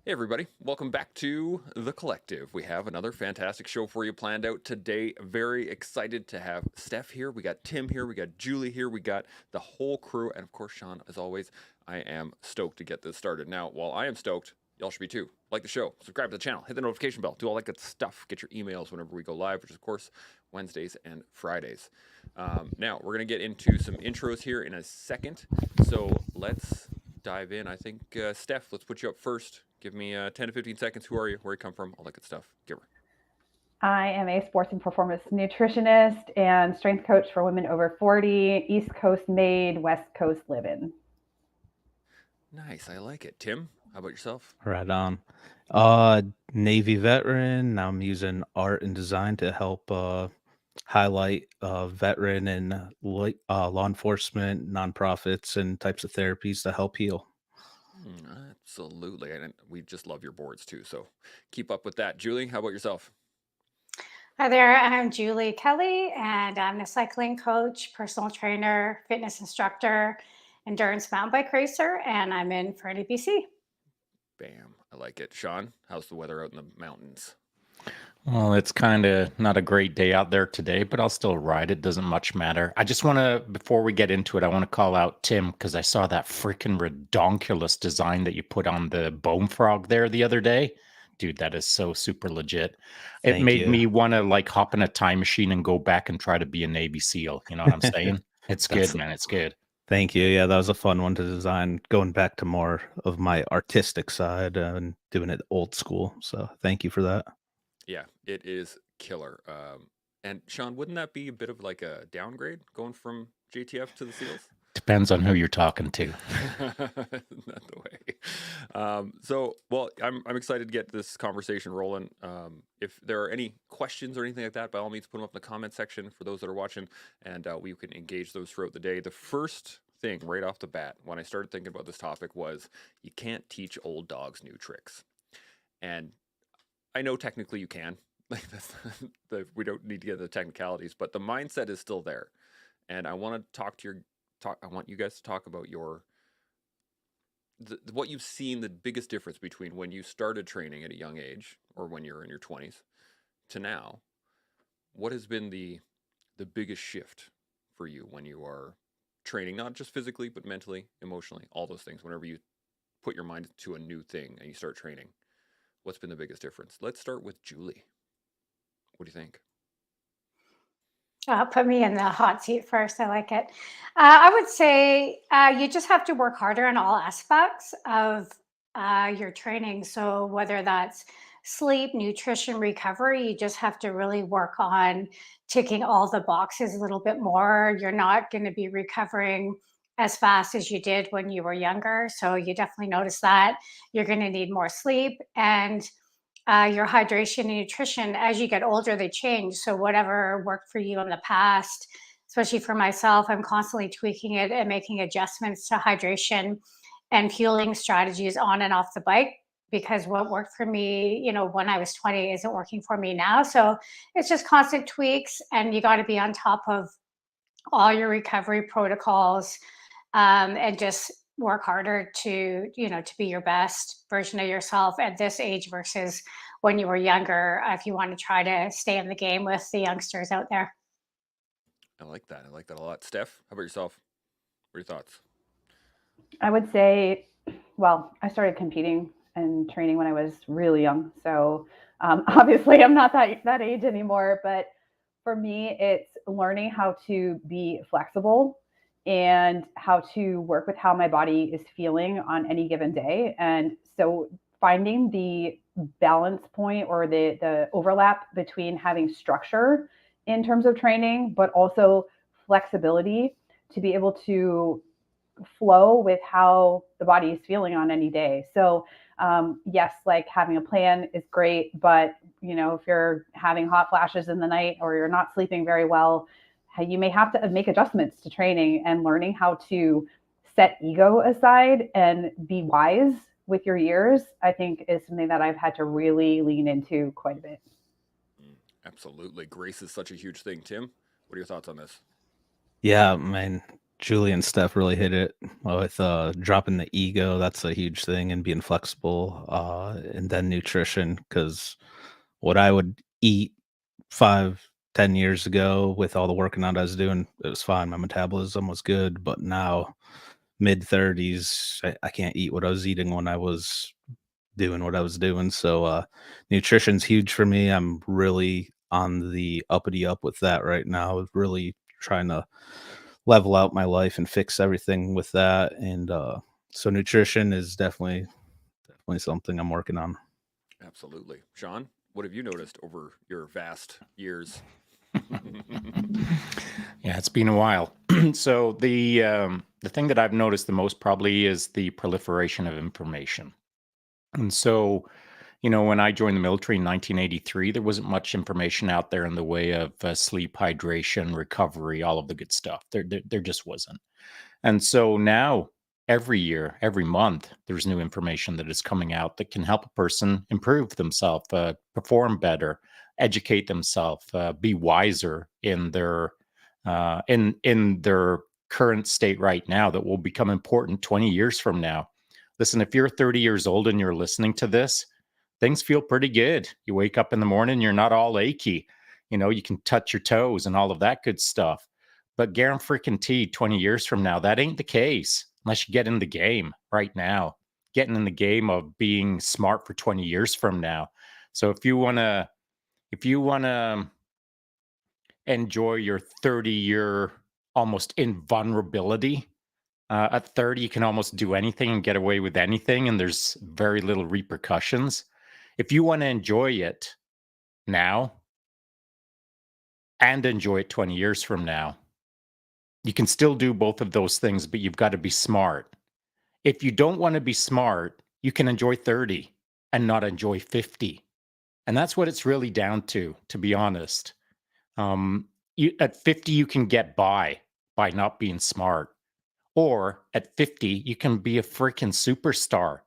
Hey, everybody. Welcome back to The Collective. We have another fantastic show for you planned out today. Very excited to have Steph here. We got Tim here. We got Julie here. We got the whole crew. And of course, Sean, as always, I am stoked to get this started. Now, while I am stoked, y'all should be too. Like the show, subscribe to the channel, hit the notification bell, do all that good stuff. Get your emails whenever we go live, which is, of course, Wednesdays and Fridays. Now, we're going to get into some intros here in a second. So let's dive in. I think, Steph, let's put you up first. Give me 10 to 15 seconds. Who are you? Where you come from? All that good stuff. Give her. I am a sports and performance nutritionist and strength coach for women over 40, East Coast made, West Coast living. Nice. I like it. Tim, how about yourself? Right on. Uh, Navy veteran. Now I'm using art and design to help highlight veteran and law enforcement, nonprofits, and types of therapies to help heal. Absolutely. And we just love your boards too. So keep up with that. Julie, how about yourself? Hi there, I'm Julie Kelly, and I'm a cycling coach, personal trainer, fitness instructor, endurance mountain bike racer, and I'm in Fernie, BC. Bam. I like it. Sean, how's the weather out in the mountains? Well, it's kind of not a great day out there today, but I'll still ride. It doesn't much matter. I just want to, before we get into it, I want to call out Tim because I saw that freaking redonkulous design that you put on the bone frog there the other day. Dude, that is so super legit. It Thank made you. me want to like hop in a time machine and go back and try to be a Navy SEAL. You know what I'm saying? It's That's good, man. It's good. Thank you. Yeah, that was a fun one to design. Going back to more of my artistic side and doing it old school. So thank you for that. Yeah, it is killer. And Sean, wouldn't that be a bit of like a downgrade going from JTF to the SEALs? Depends on who you're talking to. Not the way. Well, I'm excited to get this conversation rolling. If there are any questions or anything like that, by all means, put them up in the comment section for those that are watching, and we can engage those throughout the day. The first thing right off the bat when I started thinking about this topic was you can't teach old dogs new tricks, and I know technically you can. Like we don't need to get into the technicalities, but the mindset is still there. And I want to talk. I want you guys to talk about what you've seen the biggest difference between when you started training at a young age or when you're in your 20s to now. What has been the biggest shift for you when you are training, not just physically but mentally, emotionally, all those things. Whenever you put your mind to a new thing and you start training, what's been the biggest difference? Let's start with Julie. What do you think? Put me in the hot seat first. I like it. I would say you just have to work harder in all aspects of your training. So, whether that's sleep, nutrition, recovery, you just have to really work on ticking all the boxes a little bit more. You're not going to be recovering as fast as you did when you were younger. So, you definitely notice that. You're going to need more sleep. And your hydration and nutrition as you get older they change, so whatever worked for you in the past, especially for myself, I'm constantly tweaking it and making adjustments to hydration and fueling strategies on and off the bike, because what worked for me, when I was 20 isn't working for me now. So it's just constant tweaks, and you got to be on top of all your recovery protocols, and just work harder to be your best version of yourself at this age versus when you were younger, if you want to try to stay in the game with the youngsters out there. I like that. I like that a lot. Steph, how about yourself? What are your thoughts? I would say, well, I started competing and training when I was really young. So obviously, I'm not that age anymore. But for me, it's learning how to be flexible and how to work with how my body is feeling on any given day. And so finding the balance point or the overlap between having structure in terms of training, but also flexibility to be able to flow with how the body is feeling on any day. So, yes, like having a plan is great, but if you're having hot flashes in the night or you're not sleeping very well, you may have to make adjustments to training, and learning how to set ego aside and be wise with your years, I think is something that I've had to really lean into quite a bit. Absolutely. Grace is such a huge thing. Tim, what are your thoughts on this? Yeah, man. Julie and Steph really hit it with dropping the ego. That's a huge thing, and being flexible. And then nutrition, because what I would eat 5, 10 years ago with all the working out I was doing, it was fine. My metabolism was good, but now mid-30s, I can't eat what I was eating when I was doing what I was doing. So nutrition's huge for me. I'm really on the uppity up with that right now, really trying to level out my life and fix everything with that. And so nutrition is definitely something I'm working on. Absolutely. Sean, what have you noticed over your vast years? Yeah, it's been a while. So the thing that I've noticed the most probably is the proliferation of information. And so, when I joined the military in 1983, there wasn't much information out there in the way of sleep, hydration, recovery, all of the good stuff. There just wasn't. And so now, every year, every month, there's new information that is coming out that can help a person improve themselves, perform better, educate themselves, be wiser in their current state right now that will become important 20 years from now. Listen, if you're 30 years old and you're listening to this, things feel pretty good. You wake up in the morning, you're not all achy. You can touch your toes and all of that good stuff. But guarantee 20 years from now, that ain't the case unless you get in the game right now, getting in the game of being smart for 20 years from now. So if you want to enjoy your 30-year almost invulnerability, at 30, you can almost do anything and get away with anything, and there's very little repercussions. If you want to enjoy it now and enjoy it 20 years from now, you can still do both of those things, but you've got to be smart. If you don't want to be smart, you can enjoy 30 and not enjoy 50. And that's what it's really down to be honest. At 50, you can get by not being smart. Or at 50, you can be a freaking superstar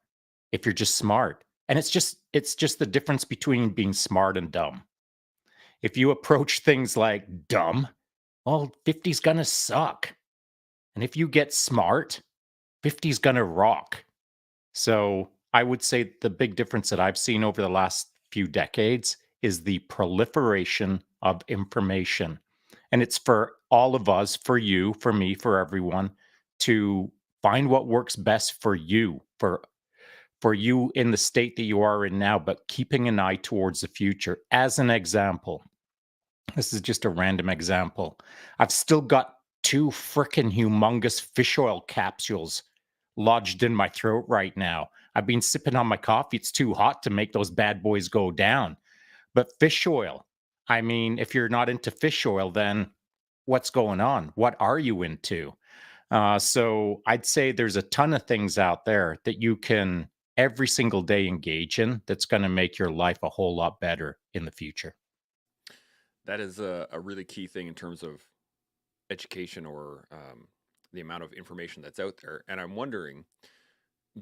if you're just smart. And it's just the difference between being smart and dumb. If you approach things like dumb, well, 50's gonna suck. And if you get smart, 50's gonna rock. So I would say the big difference that I've seen over the last few decades is the proliferation of information. And it's for all of us, for you, for me, for everyone, to find what works best for you, for you in the state that you are in now, but keeping an eye towards the future. As an example, this is just a random example. I've still got 2 frickin' humongous fish oil capsules lodged in my throat right now. I've been sipping on my coffee. It's too hot to make those bad boys go down. But fish oil, I mean, if you're not into fish oil, then what's going on? What are you into? So I'd say there's a ton of things out there that you can every single day engage in that's going to make your life a whole lot better in the future. That is a really key thing in terms of education or the amount of information that's out there. And I'm wondering,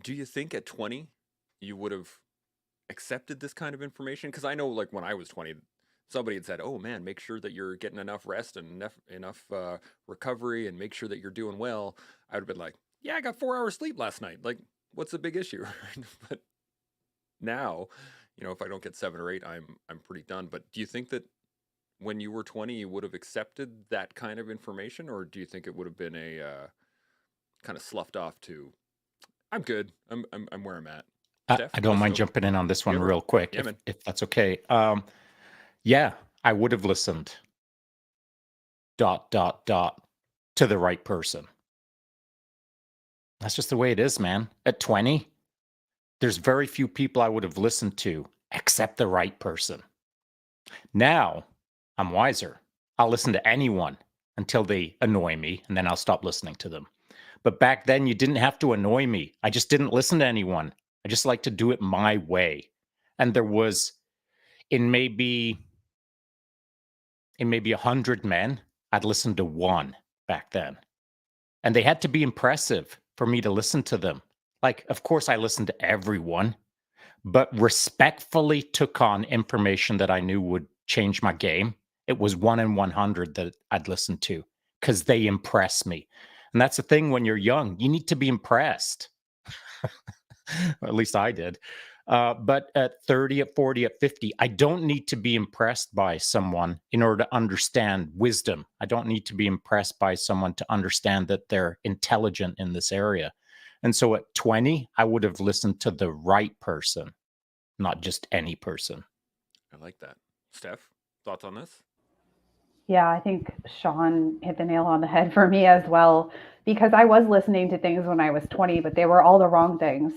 do you think at 20 you would have accepted this kind of information? Because I know, like, when I was 20, somebody had said, "Oh man, make sure that you're getting enough rest and enough recovery, and make sure that you're doing well." I would have been like, "Yeah, I got 4 hours sleep last night. Like, what's the big issue?" But now, if I don't get 7 or 8, I'm pretty done. But do you think that when you were 20, you would have accepted that kind of information, or do you think it would have been a kind of sloughed off to, "I'm good. I'm where I'm at"? Steph, I don't mind know. jumping in on this one Yeah, real quick, yeah, man. if that's okay. Yeah, I would have listened. ... to the right person. That's just the way it is, man. At 20, there's very few people I would have listened to except the right person. Now, I'm wiser. I'll listen to anyone until they annoy me, and then I'll stop listening to them. But back then, you didn't have to annoy me. I just didn't listen to anyone. I just like to do it my way. And there was, in maybe 100 men, I'd listen to one back then. And they had to be impressive for me to listen to them. Like, of course, I listened to everyone, but respectfully took on information that I knew would change my game. It was 1 in 100 that I'd listen to because they impress me. And that's the thing when you're young, you need to be impressed. At least I did. But at 30, at 40, at 50, I don't need to be impressed by someone in order to understand wisdom. I don't need to be impressed by someone to understand that they're intelligent in this area. And so at 20, I would have listened to the right person, not just any person. I like that. Steph, thoughts on this? Yeah, I think Sean hit the nail on the head for me as well, because I was listening to things when I was 20, but they were all the wrong things.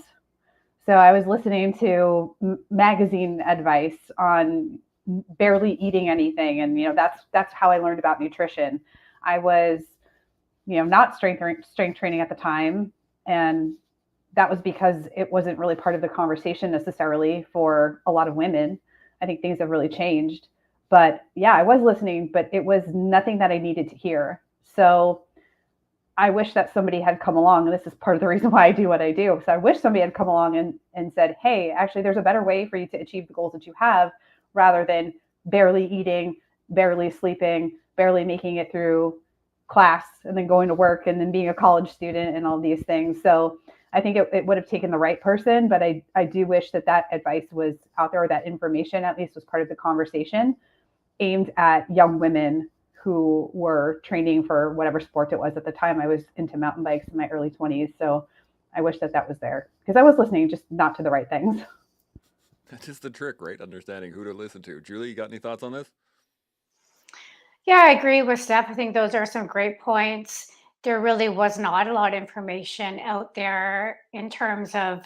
So I was listening to magazine advice on barely eating anything, and that's how I learned about nutrition. I was, not strength training at the time, and that was because it wasn't really part of the conversation necessarily for a lot of women. I think things have really changed. But yeah, I was listening, but it was nothing that I needed to hear. So I wish that somebody had come along, and this is part of the reason why I do what I do. Because I wish somebody had come along and said, hey, actually, there's a better way for you to achieve the goals that you have, rather than barely eating, barely sleeping, barely making it through class, and then going to work, and then being a college student, and all these things. So I think it would have taken the right person, but I do wish that advice was out there, or that information at least was part of the conversation, aimed at young women who were training for whatever sport it was at the time. I was into mountain bikes in my early 20s. So I wish that was there, because I was listening, just not to the right things. That is the trick, right? Understanding who to listen to. Julie, you got any thoughts on this? Yeah, I agree with Steph. I think those are some great points. There really was not a lot of information out there in terms of,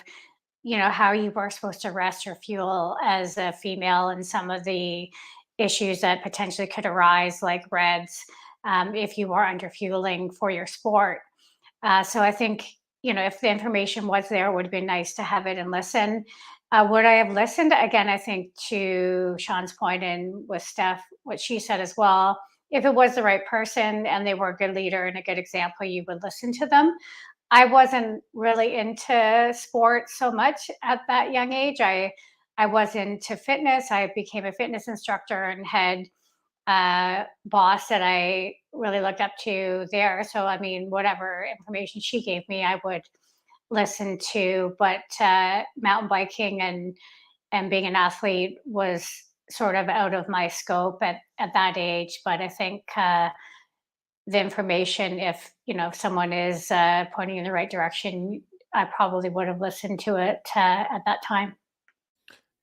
how you were supposed to rest or fuel as a female, and some of the issues that potentially could arise, like REDS, if you are under fueling for your sport. So I think, if the information was there, it would have been nice to have it and listen. Would I have listened? Again, I think to Sean's point, and with Steph, what she said as well, if it was the right person and they were a good leader and a good example, you would listen to them. I wasn't really into sports so much at that young age. I was into fitness. I became a fitness instructor and had a boss that I really looked up to there. So I mean, whatever information she gave me, I would listen to. But mountain biking and being an athlete was sort of out of my scope at that age. But I think the information, if someone is pointing in the right direction, I probably would have listened to it at that time.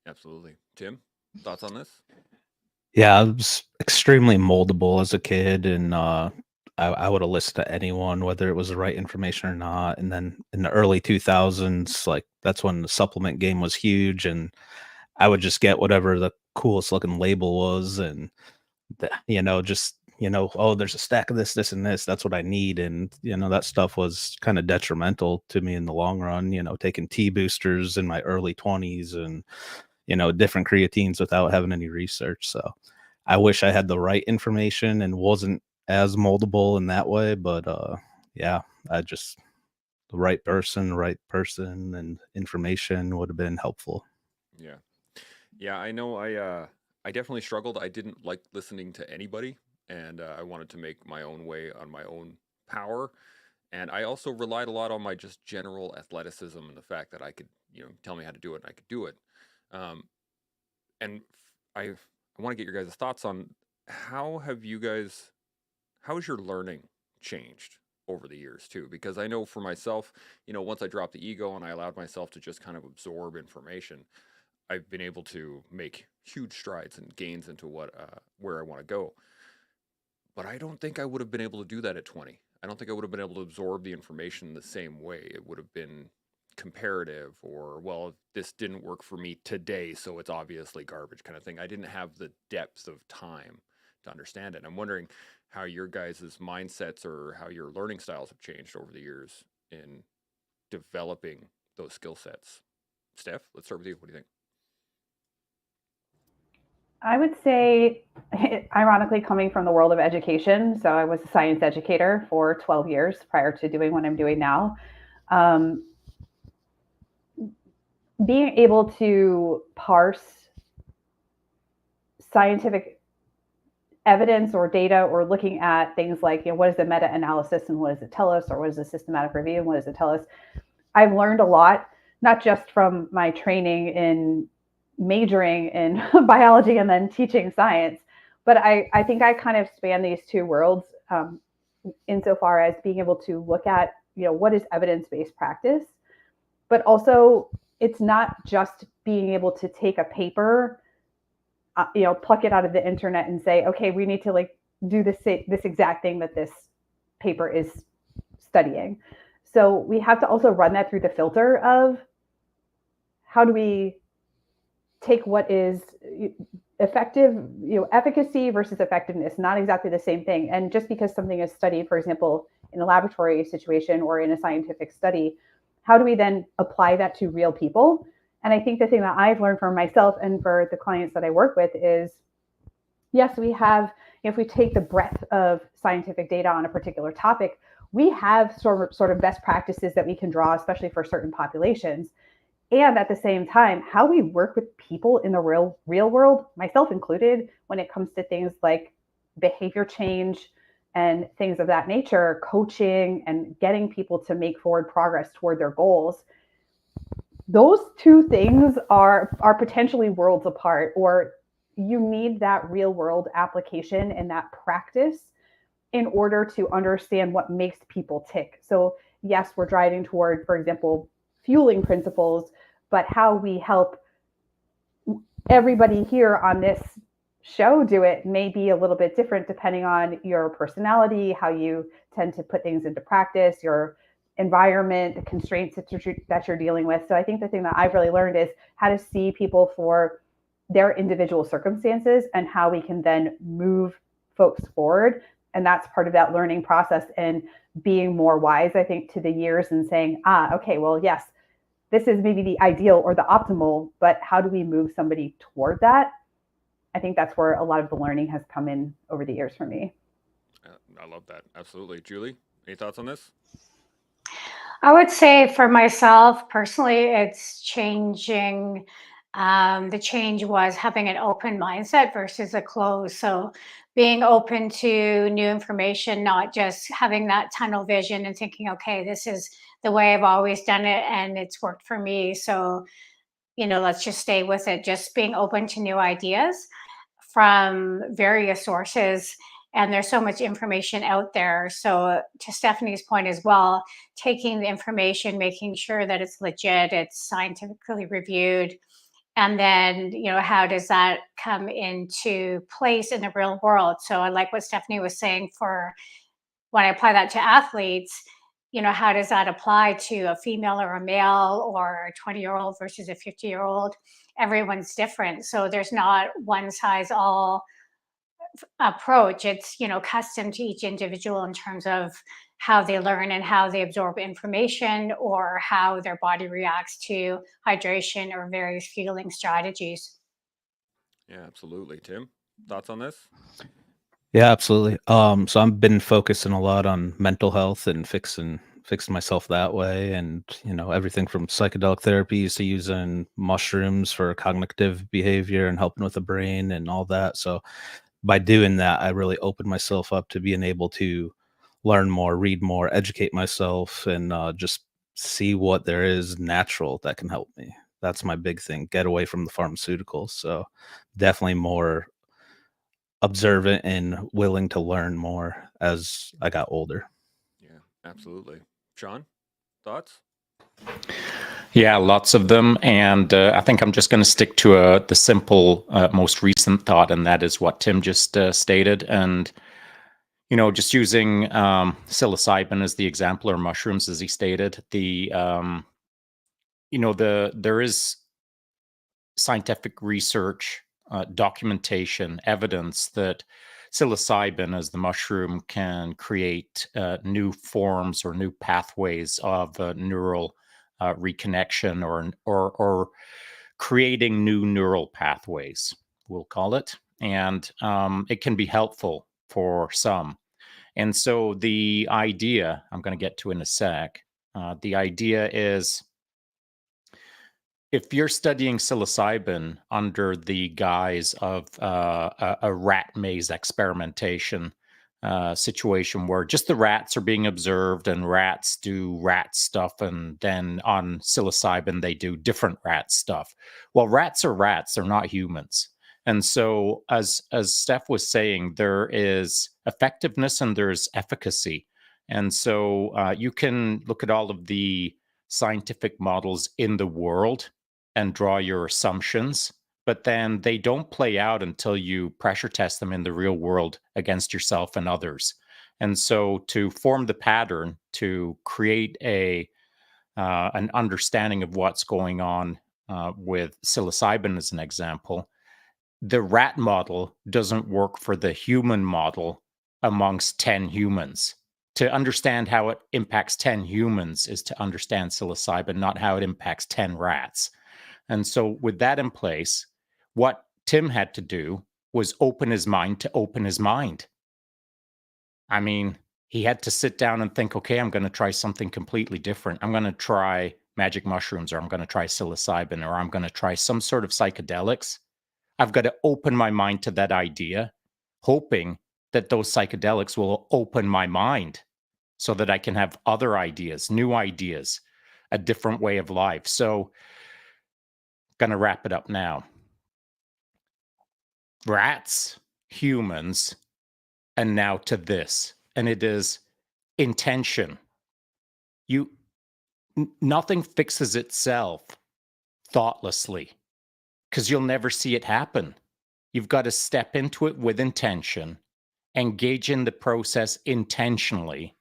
Absolutely. Tim, thoughts on this? Yeah, I was extremely moldable as a kid, and I would have listened to anyone, whether it was the right information or not. And then in the early 2000s, like that's when the supplement game was huge, and I would just get whatever the coolest looking label was, and just oh, there's a stack of this, this, and this. That's what I need, and that stuff was kind of detrimental to me in the long run. Taking T boosters in my early 20s, and different creatines without having any research. So I wish I had the right information and wasn't as moldable in that way. But yeah, the right person and information would have been helpful. Yeah. Yeah, I know I definitely struggled. I didn't like listening to anybody, and I wanted to make my own way on my own power. And I also relied a lot on my just general athleticism, and the fact that I could, tell me how to do it and I could do it. Um, and I want to get your guys' thoughts on how has your learning changed over the years too? Because I know for myself, once I dropped the ego and I allowed myself to just kind of absorb information, I've been able to make huge strides and gains into where I want to go. But I don't think I would have been able to do that at 20. I don't think I would have been able to absorb the information the same way. It would have been comparative, or, well, this didn't work for me today, so it's obviously garbage kind of thing. I didn't have the depth of time to understand it. And I'm wondering how your guys' mindsets or how your learning styles have changed over the years in developing those skill sets. Steph, let's start with you. What do you think? I would say, ironically, coming from the world of education, so I was a science educator for 12 years prior to doing what I'm doing now. Being able to parse scientific evidence or data, or looking at things like, what is the meta-analysis and what does it tell us, or what is the systematic review and what does it tell us, I've learned a lot, not just from my training in majoring in biology and then teaching science, but I think I kind of span these two worlds, insofar as being able to look at, what is evidence-based practice, but also it's not just being able to take a paper, pluck it out of the internet and say, okay, we need to do this exact thing that this paper is studying. So we have to also run that through the filter of how do we take what is effective, efficacy versus effectiveness, not exactly the same thing. And just because something is studied, for example, in a laboratory situation or in a scientific study, how do we then apply that to real people? And I think the thing that I've learned for myself and for the clients that I work with is, yes, we have, if we take the breadth of scientific data on a particular topic, we have sort of best practices that we can draw, especially for certain populations. And at the same time, how we work with people in the real world, myself included, when it comes to things like behavior change and things of that nature, coaching and getting people to make forward progress toward their goals, those two things are potentially worlds apart, or you need that real world application and that practice in order to understand what makes people tick. So yes, we're driving toward, for example, fueling principles, but how we help everybody here on this show do it may be a little bit different depending on your personality, how you tend to put things into practice, your environment, the constraints that you're dealing with. So I think the thing that I've really learned is how to see people for their individual circumstances and how we can then move folks forward. And that's part of that learning process and being more wise, I think, to the years and saying, okay, well, yes, this is maybe the ideal or the optimal, but how do we move somebody toward that? I think that's where a lot of the learning has come in over the years for me. I love that. Absolutely. Julie, any thoughts on this? I would say for myself personally, it's changing. The change was having an open mindset versus a closed. So being open to new information, not just having that tunnel vision and thinking, okay, this is the way I've always done it and it's worked for me. So, let's just stay with it. Just being open to new ideas from various sources, and there's so much information out there. So to Stephanie's point as well, taking the information, making sure that it's legit, it's scientifically reviewed, and then how does that come into place in the real world? So I like what Stephanie was saying for when I apply that to athletes. How does that apply to a female or a male, or a 20-year-old versus a 50-year-old? Everyone's different. So there's not one size all approach. It's, custom to each individual in terms of how they learn and how they absorb information, or how their body reacts to hydration or various fueling strategies. Yeah, absolutely. Tim, thoughts on this? Yeah, absolutely. So I've been focusing a lot on mental health and fixing myself that way, and everything from psychedelic therapies to using mushrooms for cognitive behavior and helping with the brain and all that. So by doing that, I really opened myself up to being able to learn more, read more, educate myself, and just see what there is natural that can help me. That's my big thing. Get away from the pharmaceuticals. So definitely more observant and willing to learn more as I got older. Yeah, absolutely. Sean, thoughts? Yeah, lots of them. And I think I'm just going to stick to the simple, most recent thought, and that is what Tim just stated. And, just using psilocybin as the example, or mushrooms, as he stated, there is scientific research, documentation, evidence that psilocybin as the mushroom can create new forms or new pathways of neural reconnection, or creating new neural pathways, we'll call it. And it can be helpful for some. And so the idea, I'm going to get to in a sec, the idea is if you're studying psilocybin under the guise of a rat maze experimentation situation where just the rats are being observed and rats do rat stuff, and then on psilocybin they do different rat stuff. Well, rats are rats; they're not humans. And so, as Steph was saying, there is effectiveness and there's efficacy. And so, you can look at all of the scientific models in the world and draw your assumptions, but then they don't play out until you pressure test them in the real world against yourself and others. And so, to form the pattern, to create an understanding of what's going on with psilocybin, as an example, the rat model doesn't work for the human model amongst 10 humans. To understand how it impacts 10 humans is to understand psilocybin, not how it impacts 10 rats. And so, with that in place, what Tim had to do was open his mind to open his mind. I mean, he had to sit down and think, okay, I'm going to try something completely different. I'm going to try magic mushrooms, or I'm going to try psilocybin, or I'm going to try some sort of psychedelics. I've got to open my mind to that idea, hoping that those psychedelics will open my mind so that I can have other ideas, new ideas, a different way of life. So, going to wrap it up now. Rats, humans, and now to this. And it is intention. Nothing fixes itself thoughtlessly, because you'll never see it happen. You've got to step into it with intention, engage in the process intentionally,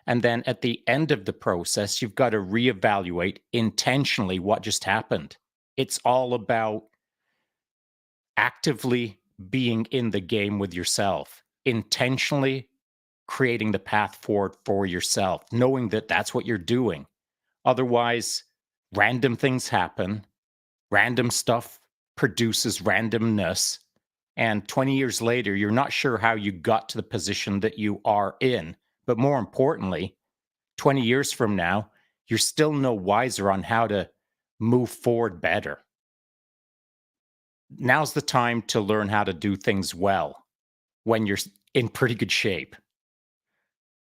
and then at the end of the process, you've got to reevaluate intentionally what just happened. It's all about actively being in the game with yourself, intentionally creating the path forward for yourself, knowing that that's what you're doing. Otherwise, random things happen, random stuff produces randomness, and 20 years later, you're not sure how you got to the position that you are in. But more importantly, 20 years from now, you're still no wiser on how to move forward better. Now's the time to learn how to do things well when you're in pretty good shape.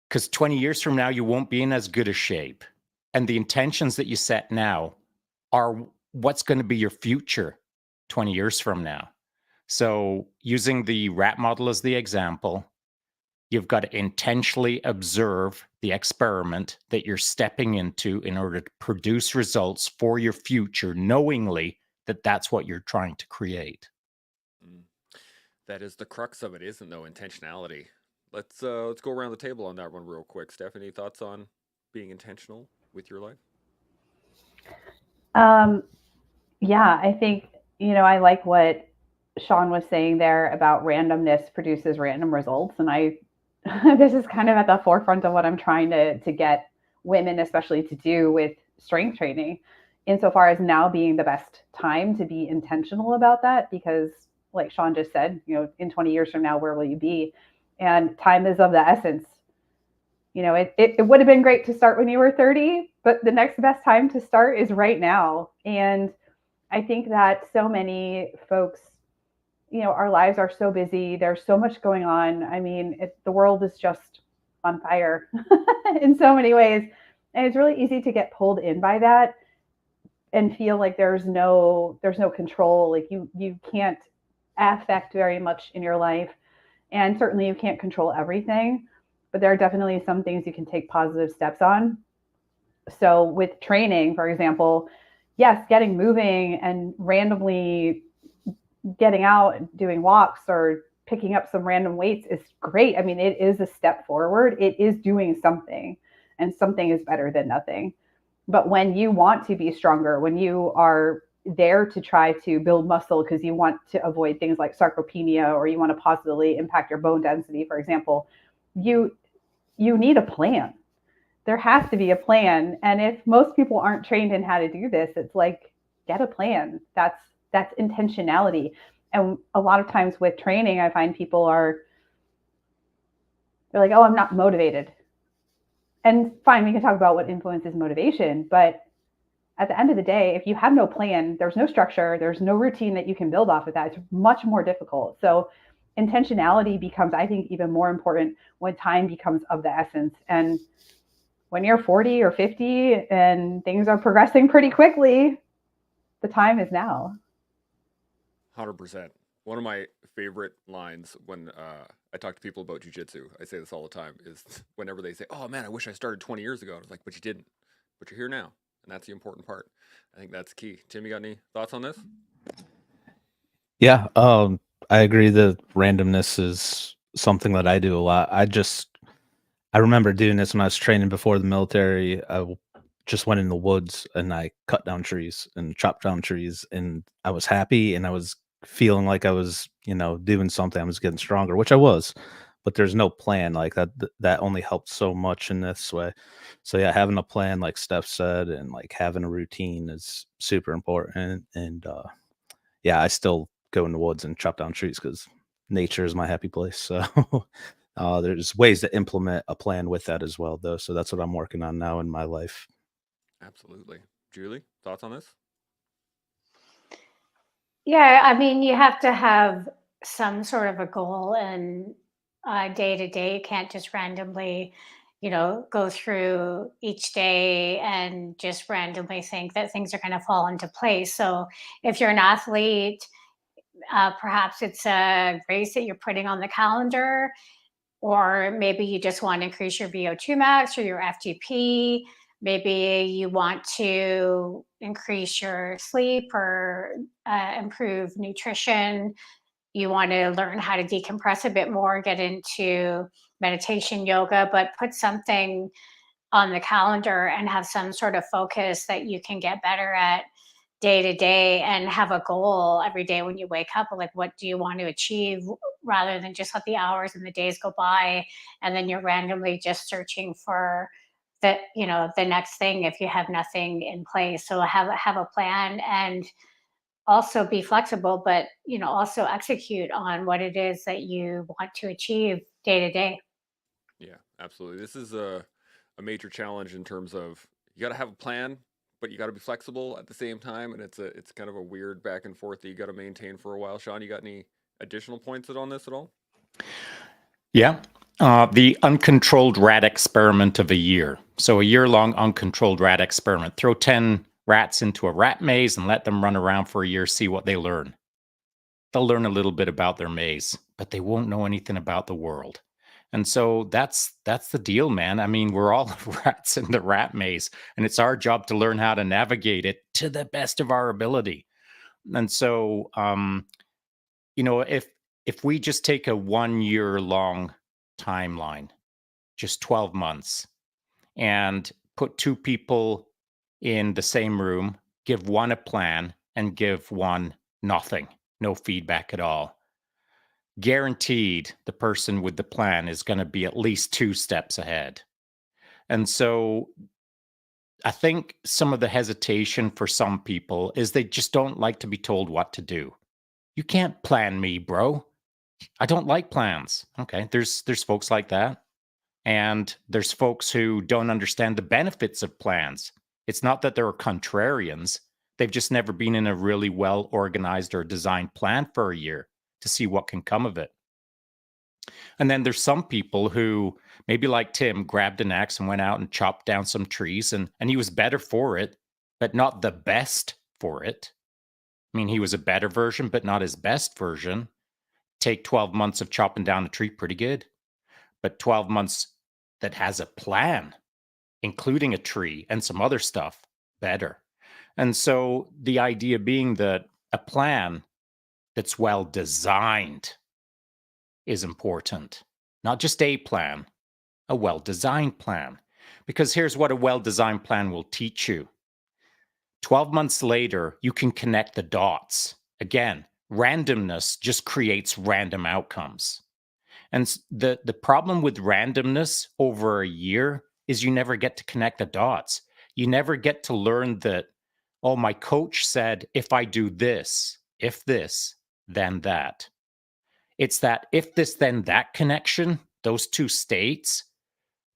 Because 20 years from now, you won't be in as good a shape. And the intentions that you set now are what's going to be your future 20 years from now. So, using the rat model as the example, you've got to intentionally observe the experiment that you're stepping into in order to produce results for your future, knowingly that that's what you're trying to create. That is the crux of it, isn't though, intentionality. Let's go around the table on that one real quick. Steph, any thoughts on being intentional with your life? Yeah, I think, I like what Sean was saying there about randomness produces random results. And this is kind of at the forefront of what I'm trying to get women, especially, to do with strength training, insofar as now being the best time to be intentional about that. Because like Sean just said, in 20 years from now, where will you be? And time is of the essence. It would have been great to start when you were 30, but the next best time to start is right now. And I think that so many folks, our lives are so busy. There's so much going on. I mean, the world is just on fire in so many ways. And it's really easy to get pulled in by that and feel like there's no control. Like you can't affect very much in your life. And certainly you can't control everything, but there are definitely some things you can take positive steps on. So with training, for example, yes, getting moving and randomly getting out and doing walks or picking up some random weights is great. I mean, it is a step forward. It is doing something, and something is better than nothing. But when you want to be stronger, when you are there to try to build muscle because you want to avoid things like sarcopenia, or you want to positively impact your bone density, for example, you need a plan. There has to be a plan. And if most people aren't trained in how to do this, it's like, get a plan. That's intentionality. And a lot of times with training, I find people they're like, oh, I'm not motivated. And fine, we can talk about what influences motivation, but at the end of the day, if you have no plan, there's no structure, there's no routine that you can build off of that. It's much more difficult. So intentionality becomes, I think, even more important when time becomes of the essence. And when you're 40 or 50 and things are progressing pretty quickly, the time is now. 100%. One of my favorite lines when I talk to people about jujitsu, I say this all the time, is whenever they say, "Oh man, I wish I started 20 years ago." I was like, "But you didn't. But you're here now." And that's the important part. I think that's key. Tim, you got any thoughts on this? Yeah, I agree that randomness is something that I do a lot. I remember doing this when I was training before the military. Just went in the woods and I cut down trees and chopped down trees, and I was happy and I was feeling like I was, doing something. I was getting stronger, which I was, but there's no plan like that. That only helped so much in this way. So yeah, having a plan, like Steph said, and like having a routine is super important. And yeah, I still go in the woods and chop down trees because nature is my happy place. So there's ways to implement a plan with that as well, though. So that's what I'm working on now in my life. Absolutely. Julie, thoughts on this? Yeah, I mean, you have to have some sort of a goal and day to day. You can't just randomly, go through each day and just randomly think that things are going to fall into place. So if you're an athlete, perhaps it's a race that you're putting on the calendar, or maybe you just want to increase your VO2 max or your FTP. Maybe you want to increase your sleep or improve nutrition. You want to learn how to decompress a bit more, get into meditation, yoga, but put something on the calendar and have some sort of focus that you can get better at day to day, and have a goal every day when you wake up, like what do you want to achieve, rather than just let the hours and the days go by and then you're randomly just searching for the next thing if you have nothing in place. So have a plan, and also be flexible, but also execute on what it is that you want to achieve day to day. Yeah, absolutely. This is a major challenge in terms of you got to have a plan, but you got to be flexible at the same time, and it's kind of a weird back and forth that you got to maintain for a while. Sean, you got any additional points on this at all? Yeah. The uncontrolled rat experiment of a year. So a year-long uncontrolled rat experiment. Throw 10 rats into a rat maze and let them run around for a year, see what they learn. They'll learn a little bit about their maze, but they won't know anything about the world. And so that's the deal, man. I mean, we're all rats in the rat maze, and it's our job to learn how to navigate it to the best of our ability. And so, if we just take a 1 year long timeline, just 12 months, and put two people in the same room, give one a plan and give one nothing, no feedback at all, guaranteed the person with the plan is going to be at least 2 steps ahead. And so I think some of the hesitation for some people is they just don't like to be told what to do. You can't plan me, bro. I don't like plans. Okay, there's folks like that. And there's folks who don't understand the benefits of plans. It's not that they're contrarians. They've just never been in a really well organized or designed plan for a year to see what can come of it. And then there's some people who, maybe like Tim, grabbed an axe and went out and chopped down some trees, and he was better for it, but not the best for it. I mean, he was a better version, but not his best version. Take 12 months of chopping down a tree, pretty good. But 12 months that has a plan, including a tree and some other stuff, better. And so the idea being that a plan that's well designed is important. Not just a plan, a well-designed plan. Because here's what a well-designed plan will teach you. 12 months later, you can connect the dots. Again, randomness just creates random outcomes. And the problem with randomness over a year is you never get to connect the dots. You never get to learn that, oh, my coach said, if I do this, if this, then that. It's that if this, then that connection, those two states,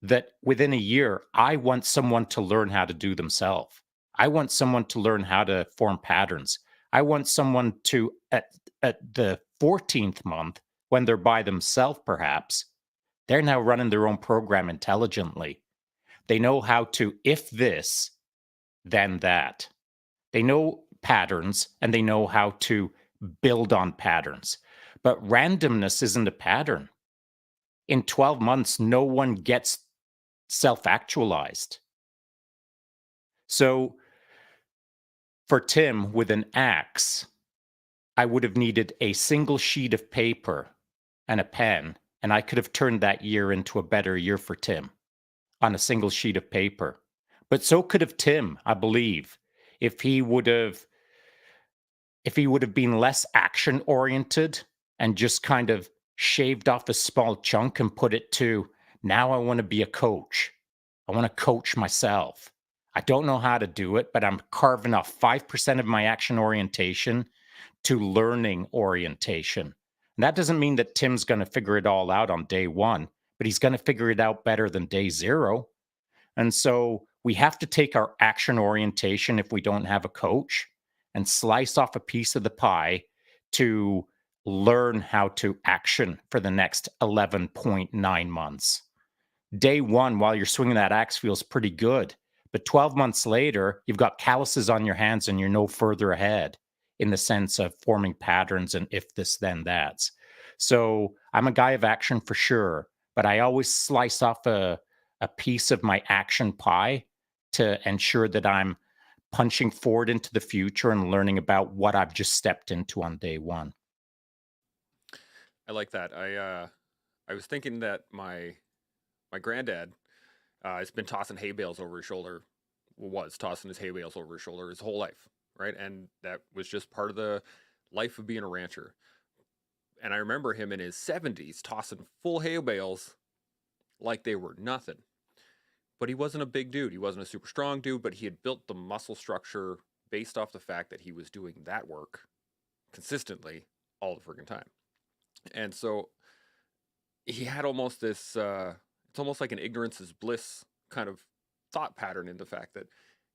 that within a year, I want someone to learn how to do themselves. I want someone to learn how to form patterns. I want someone to, at the 14th month, when they're by themselves, perhaps, they're now running their own program intelligently. They know how to, if this, then that. They know patterns and they know how to build on patterns. But randomness isn't a pattern. In 12 months, no one gets self-actualized. So for Tim with an axe, I would have needed a single sheet of paper and a pen, and I could have turned that year into a better year for Tim on a single sheet of paper. But so could have Tim, I believe, if he would have been less action oriented and just kind of shaved off a small chunk and put it to, now I want to be a coach. I want to coach myself. I don't know how to do it, but I'm carving off 5% of my action orientation to learning orientation. And that doesn't mean that Tim's going to figure it all out on day one, but he's going to figure it out better than day zero. And so we have to take our action orientation, if we don't have a coach, and slice off a piece of the pie to learn how to action for the next 11.9 months. Day one, while you're swinging that axe, feels pretty good. But 12 months later, you've got calluses on your hands and you're no further ahead in the sense of forming patterns and if this, then that's. So I'm a guy of action for sure, but I always slice off a piece of my action pie to ensure that I'm punching forward into the future and learning about what I've just stepped into on day one. I like that. I was thinking that my granddad has been tossing hay bales over his shoulder, was tossing his hay bales over his shoulder his whole life, right? And that was just part of the life of being a rancher. And I remember him in his 70s tossing full hay bales like they were nothing. But he wasn't a big dude. He wasn't a super strong dude, but he had built the muscle structure based off the fact that he was doing that work consistently all the freaking time. And so he had almost this, it's almost like an ignorance is bliss kind of thought pattern in the fact that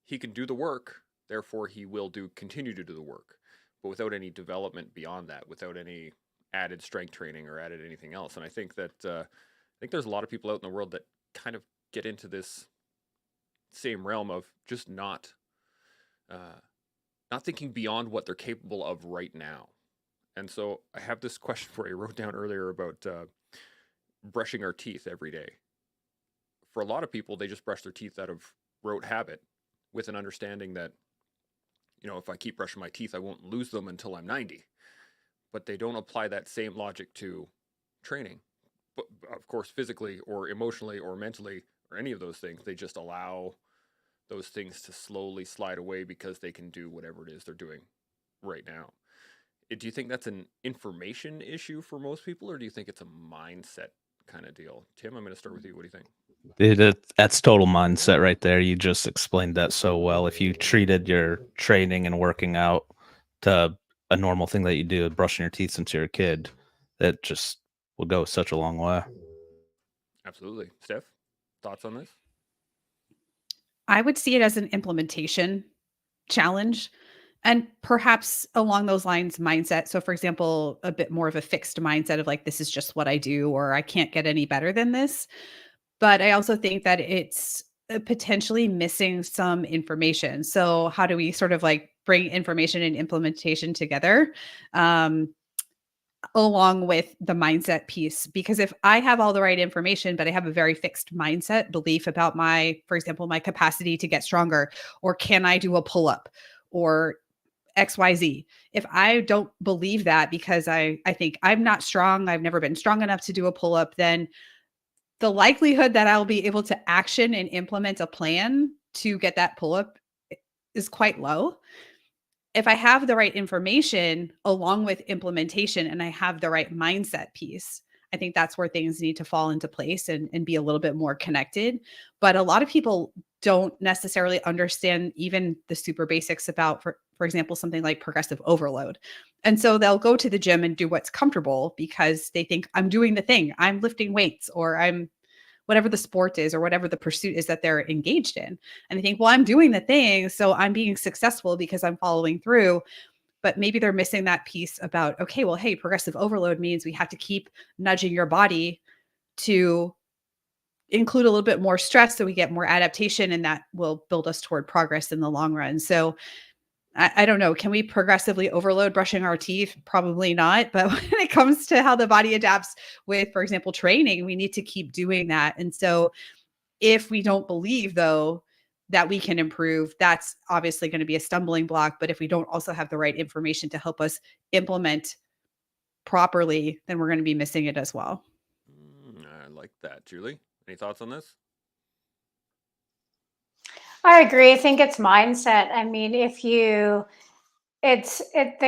he can do the work, therefore he will continue to do the work, but without any development beyond that, without any added strength training or added anything else. And I think that, I think there's a lot of people out in the world that kind of get into this same realm of just not thinking beyond what they're capable of right now. And so I have this question for you. I wrote down earlier about brushing our teeth every day. For a lot of people, they just brush their teeth out of rote habit with an understanding that, you know, if I keep brushing my teeth, I won't lose them until I'm 90. But they don't apply that same logic to training. But of course, physically or emotionally or mentally or any of those things, they just allow those things to slowly slide away because they can do whatever it is they're doing right now. Do you think that's an information issue for most people, or do you think it's a mindset kind of deal? Tim, I'm going to start with you. What do you think? That's total mindset right there. You just explained that so well. If you treated your training and working out to a normal thing that you do, brushing your teeth since you're a kid, that just will go such a long way. Absolutely. Steph, thoughts on this? I would see it as an implementation challenge and perhaps along those lines mindset. So for example, a bit more of a fixed mindset of like, this is just what I do, or I can't get any better than this. But I also think that it's potentially missing some information. So how do we sort of like bring information and implementation together? Along with the mindset piece, because if I have all the right information, but I have a very fixed mindset belief about my, for example, my capacity to get stronger, or can I do a pull-up or XYZ. If I don't believe that because I think I'm not strong, I've never been strong enough to do a pull-up, then the likelihood that I'll be able to action and implement a plan to get that pull-up is quite low. If I have the right information along with implementation and I have the right mindset piece, I think that's where things need to fall into place and be a little bit more connected. But a lot of people don't necessarily understand even the super basics about, for example, something like progressive overload. And so they'll go to the gym and do what's comfortable because they think I'm doing the thing, I'm lifting weights, or I'm whatever the sport is or whatever the pursuit is that they're engaged in. And they think, well, I'm doing the thing, so I'm being successful because I'm following through. But maybe they're missing that piece about, okay, well, hey, progressive overload means we have to keep nudging your body to include a little bit more stress so we get more adaptation, and that will build us toward progress in the long run. So I don't know. Can we progressively overload brushing our teeth? Probably not. But when it comes to how the body adapts with, for example, training, we need to keep doing that. And so if we don't believe, though, that we can improve, that's obviously going to be a stumbling block. But if we don't also have the right information to help us implement properly, then we're going to be missing it as well. I like that. Julie, any thoughts on this? I agree. I think it's mindset. I mean, the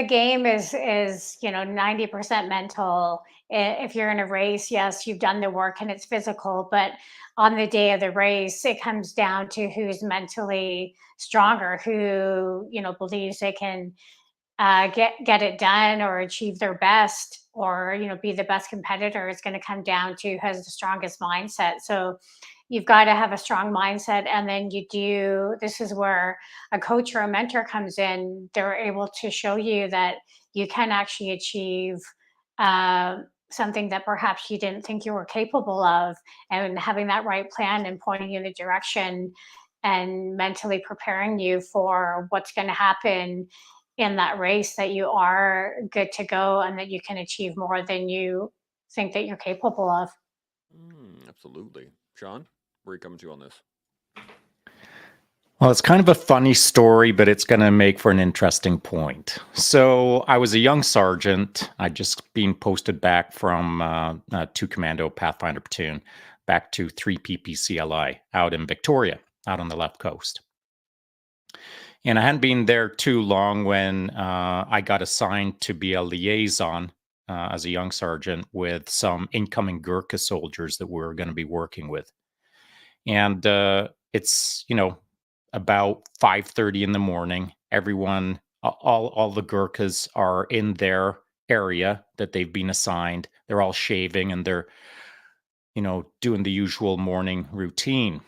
game is 90% mental. If you're in a race, yes, you've done the work and it's physical, but on the day of the race, it comes down to who's mentally stronger, who believes they can get it done or achieve their best, or be the best competitor. It's going to come down to who has the strongest mindset. So you've got to have a strong mindset, and then this is where a coach or a mentor comes in. They're able to show you that you can actually achieve something that perhaps you didn't think you were capable of, and having that right plan and pointing you in the direction and mentally preparing you for what's going to happen in that race, that you are good to go and that you can achieve more than you think that you're capable of. Absolutely. Sean, where are you coming to on this? Well, it's kind of a funny story, but it's going to make for an interesting point. So I was a young sergeant. I'd just been posted back from 2 Commando Pathfinder Platoon back to 3 PPCLI out in Victoria, out on the left coast. And I hadn't been there too long when I got assigned to be a liaison as a young sergeant with some incoming Gurkha soldiers that we were going to be working with. And it's, about 5:30 in the morning. Everyone, all the Gurkhas are in their area that they've been assigned. They're all shaving and they're, doing the usual morning routine.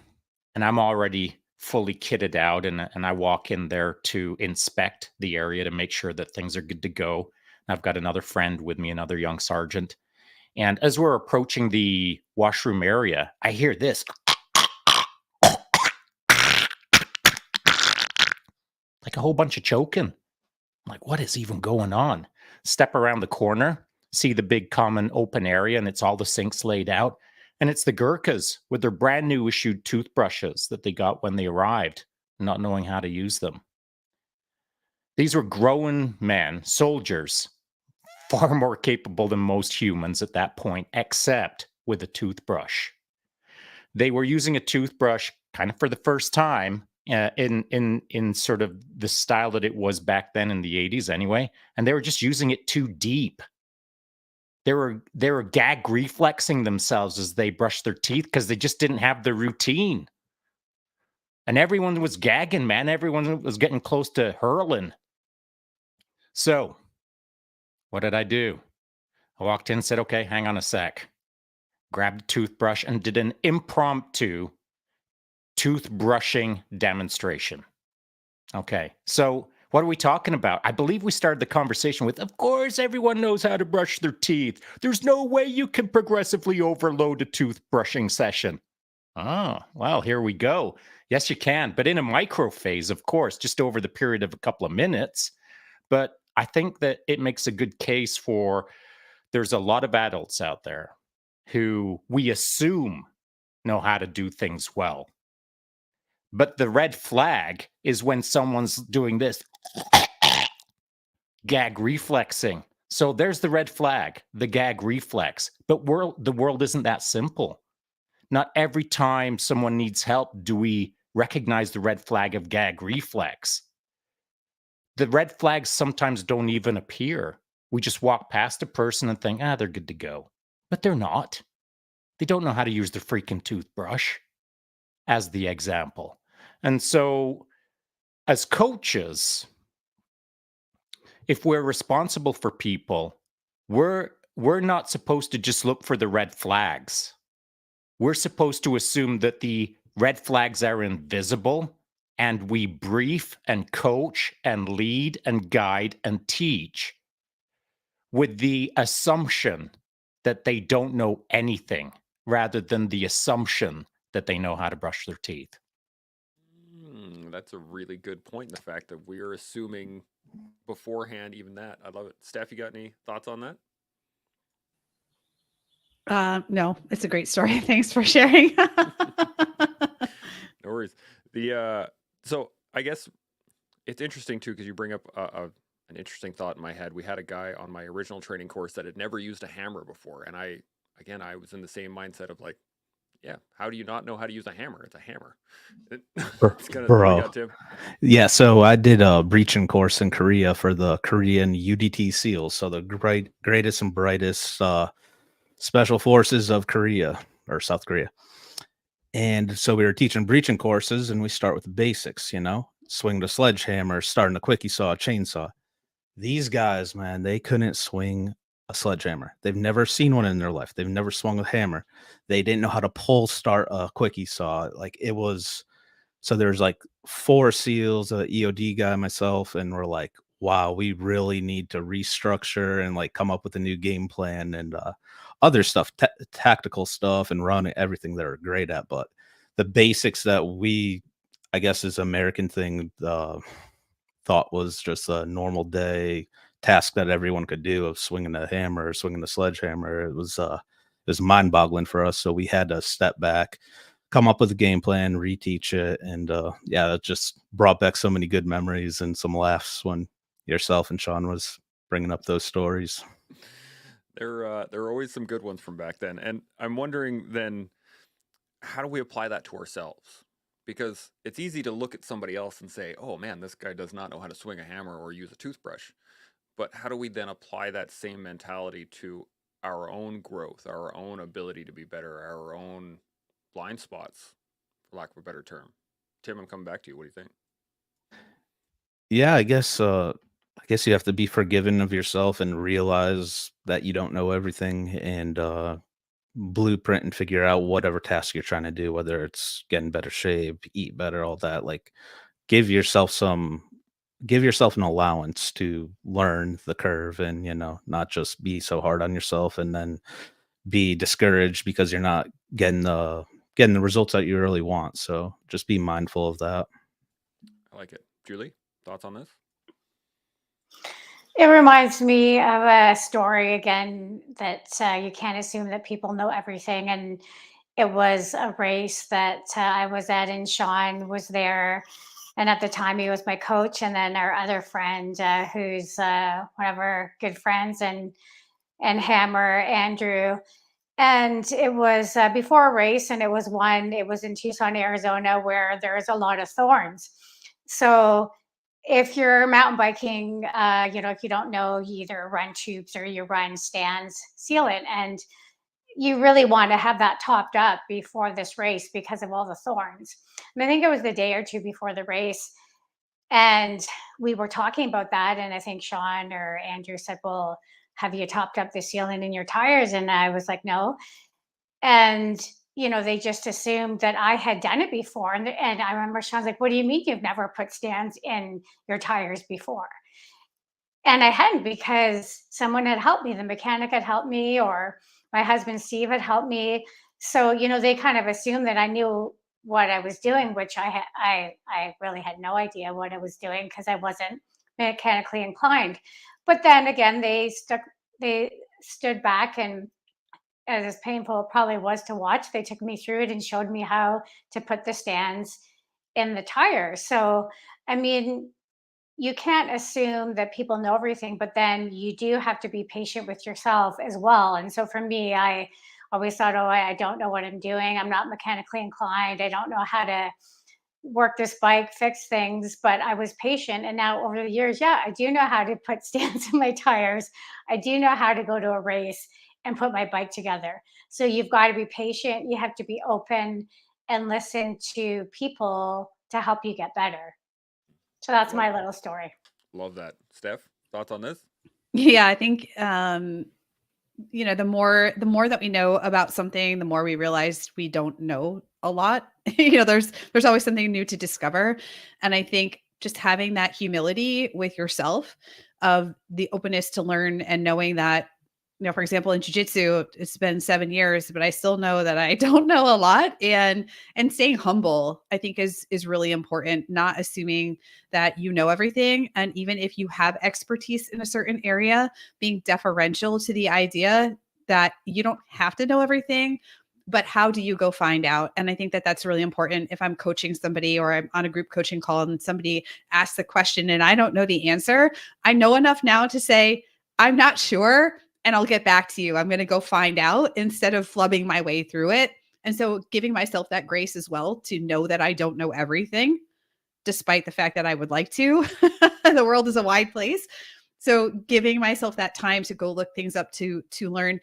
And I'm already fully kitted out, and I walk in there to inspect the area to make sure that things are good to go. I've got another friend with me, another young sergeant. And as we're approaching the washroom area, I hear this. Like a whole bunch of choking. I'm like, what is even going on? Step around the corner, see the big common open area, and it's all the sinks laid out. And it's the Gurkhas with their brand new issued toothbrushes that they got when they arrived, not knowing how to use them. These were grown men, soldiers, far more capable than most humans at that point, except with a toothbrush. They were using a toothbrush kind of for the first time in sort of the style that it was back then in the 80s anyway, and they were just using it too deep. They were gag reflexing themselves as they brushed their teeth because they just didn't have the routine. And everyone was gagging, man. Everyone was getting close to hurling. So what did I do? I walked in and said, okay, hang on a sec. Grabbed a toothbrush and did an impromptu toothbrushing demonstration. Okay, so what are we talking about? I believe we started the conversation with, of course, everyone knows how to brush their teeth. There's no way you can progressively overload a toothbrushing session. Oh, well, here we go. Yes, you can, but in a micro phase, of course, just over the period of a couple of minutes. But I think that it makes a good case for there's a lot of adults out there who we assume know how to do things well. But the red flag is when someone's doing this gag reflexing. So there's the red flag, the gag reflex. But the world isn't that simple. Not every time someone needs help do we recognize the red flag of gag reflex. The red flags sometimes don't even appear. We just walk past a person and think, they're good to go. But they're not. They don't know how to use their freaking toothbrush, as the example. And so, as coaches, if we're responsible for people, we're not supposed to just look for the red flags. we're supposed to assume that the red flags are invisible, and we brief and coach and lead and guide and teach with the assumption that they don't know anything, rather than the assumption that they know how to brush their teeth. That's a really good point. The fact that we are assuming beforehand, even that. I love it. Steph, you got any thoughts on that? No, it's a great story. Thanks for sharing. No worries. So I guess it's interesting too, because you bring up an interesting thought in my head. We had a guy on my original training course that had never used a hammer before, and I was in the same mindset of like, yeah, how do you not know how to use a hammer? It's a hammer. It's kind of what do you got, Tim? Yeah, so I did a breaching course in Korea for the Korean UDT SEALs, so the greatest and brightest special forces of Korea or South Korea. And so we were teaching breaching courses, and we start with the basics, swing the sledgehammer, starting a quickie saw, chainsaw. These guys, man, they couldn't swing a sledgehammer. They've never seen one in their life. They've never swung a hammer. They didn't know how to pull start a quickie saw. Like it was, so there's like 4 SEALs, a EOD guy, myself, and we're like, wow, we really need to restructure and like come up with a new game plan and other stuff, tactical stuff and running everything they're great at. But the basics that we, I guess, is American thing, thought was just a normal day task that everyone could do of swinging a hammer or swinging the sledgehammer. It was mind boggling for us. So we had to step back, come up with a game plan, reteach it. And yeah, it just brought back so many good memories and some laughs when yourself and Sean was bringing up those stories. There are always some good ones from back then. And I'm wondering then, how do we apply that to ourselves? Because it's easy to look at somebody else and say, oh man, this guy does not know how to swing a hammer or use a toothbrush. But how do we then apply that same mentality to our own growth, our own ability to be better, our own blind spots, for lack of a better term? Tim, I'm coming back to you. What do you think? Yeah, I guess you have to be forgiving of yourself and realize that you don't know everything, and blueprint and figure out whatever task you're trying to do, whether it's getting better shape, eat better, all that. Like give yourself an allowance to learn the curve, and not just be so hard on yourself and then be discouraged because you're not getting the results that you really want. So just be mindful of that. I like it. Julie, thoughts on this? It reminds me of a story again that you can't assume that people know everything. And it was a race that I was at, and Sean was there. And at the time, he was my coach. And then our other friend, who's one of our good friends, and Hammer, Andrew. And it was before a race, and it was in Tucson, Arizona, where there's a lot of thorns. So if you're mountain biking, if you don't know, you either run tubes or you run stands sealant, and you really want to have that topped up before this race because of all the thorns. And I think it was the day or two before the race, and we were talking about that, and I think Sean or Andrew said, well, have you topped up the sealant in your tires? And I was like, no. And they just assumed that I had done it before. And I remember Sean's like, what do you mean you've never put stands in your tires before? And I hadn't, because someone had helped me. The mechanic had helped me, or my husband, Steve, had helped me. So, they kind of assumed that I knew what I was doing, which I really had no idea what I was doing, because I wasn't mechanically inclined. But then again, they stood back, and as painful it probably was to watch, they took me through it and showed me how to put the stands in the tires. So, I mean, you can't assume that people know everything, but then you do have to be patient with yourself as well. And so for me, I always thought, oh, I don't know what I'm doing. I'm not mechanically inclined. I don't know how to work this bike, fix things, but I was patient. And now over the years, yeah, I do know how to put stands in my tires. I do know how to go to a race and put my bike together. So you've got to be patient. You have to be open and listen to people to help you get better. So that's my little story. Love that. Steph, thoughts on this? Yeah, I think the more that we know about something, the more we realize we don't know a lot. There's always something new to discover. And I think just having that humility with yourself of the openness to learn and knowing that, for example, in jiu-jitsu, it's been 7 years, but I still know that I don't know a lot. And staying humble, I think is really important, not assuming that you know everything. And even if you have expertise in a certain area, being deferential to the idea that you don't have to know everything, but how do you go find out? And I think that that's really important. If I'm coaching somebody or I'm on a group coaching call and somebody asks the question and I don't know the answer, I know enough now to say, I'm not sure, and I'll get back to you. I'm going to go find out instead of flubbing my way through it. And so giving myself that grace as well to know that I don't know everything, despite the fact that I would like to. The world is a wide place. So giving myself that time to go look things up to learn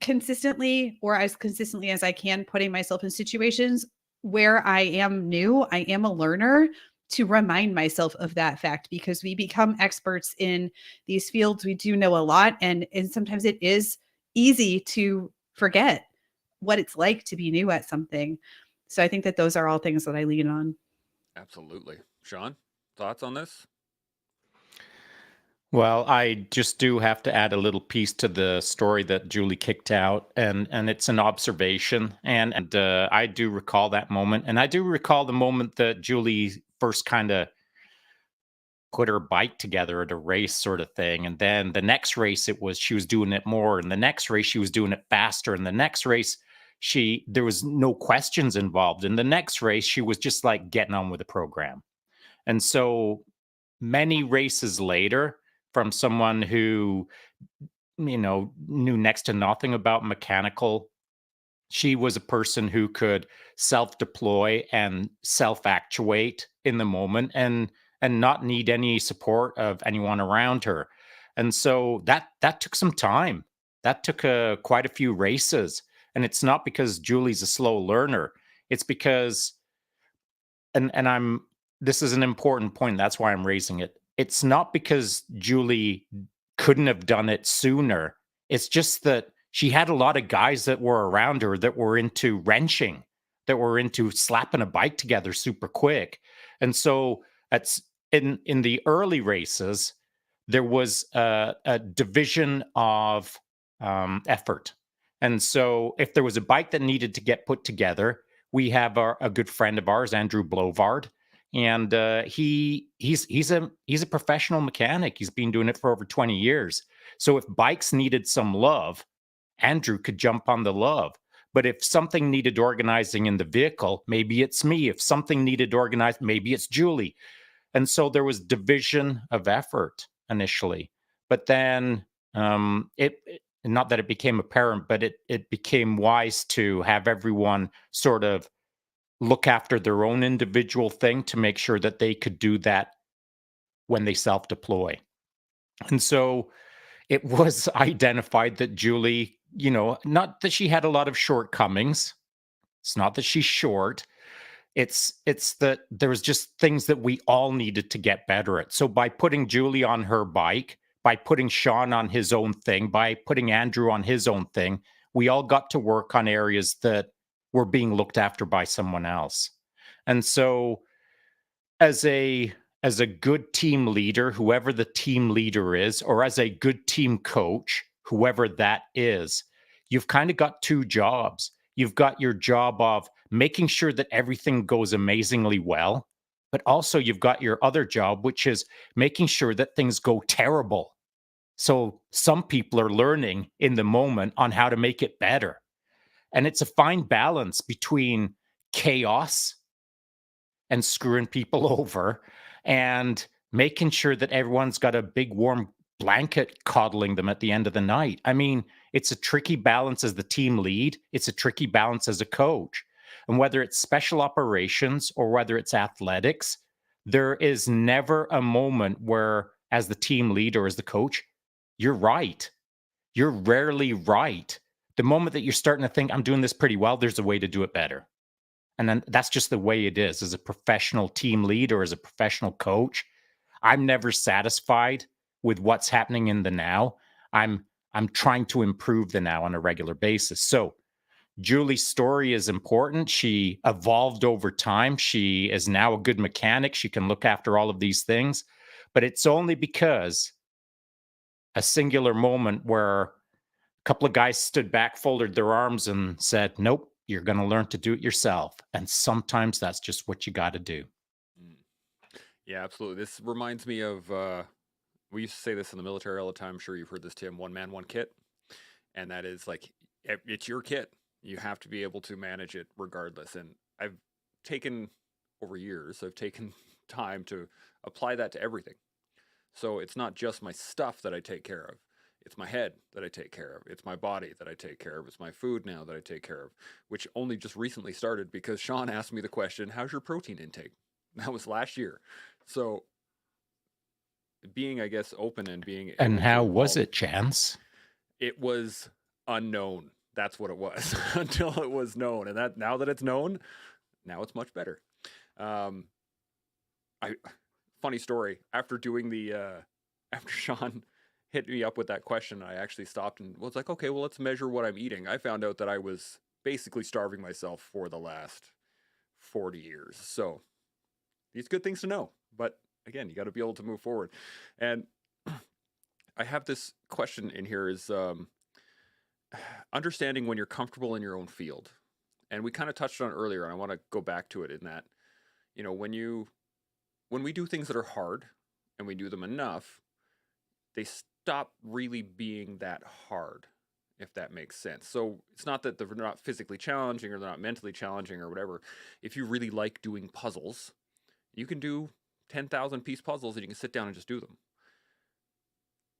consistently, or as consistently as I can, putting myself in situations where I am new, I am a learner, to remind myself of that fact, because we become experts in these fields. We do know a lot, and sometimes it is easy to forget what it's like to be new at something. So I think that those are all things that I lean on. Absolutely. Sean, thoughts on this? Well, I just do have to add a little piece to the story that Julie kicked out, and it's an observation, and I do recall that moment, and I do recall the moment that Julie first kind of put her bike together at a race sort of thing, and then the next race she was doing it more, and the next race she was doing it faster, and the next race there was no questions involved, and the next race she was just like getting on with the program. And so many races later, from someone who, knew next to nothing about mechanical, she was a person who could self-deploy and self-actuate in the moment and not need any support of anyone around her. And so that took some time. That took quite a few races. And it's not because Julie's a slow learner. It's because, and this is an important point. That's why I'm raising it. It's not because Julie couldn't have done it sooner. It's just that she had a lot of guys that were around her that were into wrenching, that were into slapping a bike together super quick. And so in the early races, there was a division of effort. And so if there was a bike that needed to get put together, we have a good friend of ours, Andrew Blovard, and he's a professional mechanic. He's been doing it for over 20 years. So if bikes needed some love, Andrew could jump on the love. But if something needed organizing in the vehicle, maybe it's me. If something needed organized, maybe it's Julie. And so there was division of effort initially. But then not that it became apparent, but it became wise to have everyone sort of look after their own individual thing to make sure that they could do that when they self-deploy. And so it was identified that Julie, not that she had a lot of shortcomings. It's not that she's short. It's that there was just things that we all needed to get better at. So by putting Julie on her bike, by putting Sean on his own thing, by putting Andrew on his own thing, we all got to work on areas that were being looked after by someone else. And so as a good team leader, whoever the team leader is, or as a good team coach, whoever that is, you've kind of got two jobs. You've got your job of making sure that everything goes amazingly well, but also you've got your other job, which is making sure that things go terrible. So some people are learning in the moment on how to make it better. And it's a fine balance between chaos and screwing people over and making sure that everyone's got a big warm blanket coddling them at the end of the night. I mean, it's a tricky balance as the team lead. It's a tricky balance as a coach. And whether it's special operations or whether it's athletics, there is never a moment where, as the team lead or as the coach, you're right. You're rarely right. The moment that you're starting to think, I'm doing this pretty well, there's a way to do it better. And then that's just the way it is. As a professional team lead or as a professional coach, I'm never satisfied with what's happening in the now. I'm I'm trying to improve the now on a regular basis. So Julie's story is important. She evolved over time. She is now a good mechanic. She can look after all of these things, but it's only because a singular moment where a couple of guys stood back, folded their arms, and said, nope, you're going to learn to do it yourself. And sometimes that's just what you got to do. Yeah, absolutely. This reminds me of, we used to say this in the military all the time. I'm sure you've heard this, Tim, one man, one kit. And that is like, it's your kit. You have to be able to manage it regardless. And I've taken, over years, I've taken time to apply that to everything. So it's not just my stuff that I take care of. It's my head that I take care of. It's my body that I take care of. It's my food now that I take care of, which only just recently started because Sean asked me the question, how's your protein intake? That was last year. So being, I guess, open and being... And how was it, Chance? It was unknown. That's what it was until it was known. And that now that it's known, now it's much better. Funny story. After doing the, after Sean hit me up with that question, I actually stopped and was like, okay, well, let's measure what I'm eating. I found out that I was basically starving myself for the last 40 years. So these good things to know. But again, you got to be able to move forward. And I have this question in here is understanding when you're comfortable in your own field. And we kind of touched on it earlier, and I want to go back to it in that, you know, when we do things that are hard and we do them enough, they stop really being that hard, if that makes sense. So it's not that they're not physically challenging or they're not mentally challenging or whatever. If you really like doing puzzles, you can do 10,000 piece puzzles and you can sit down and just do them.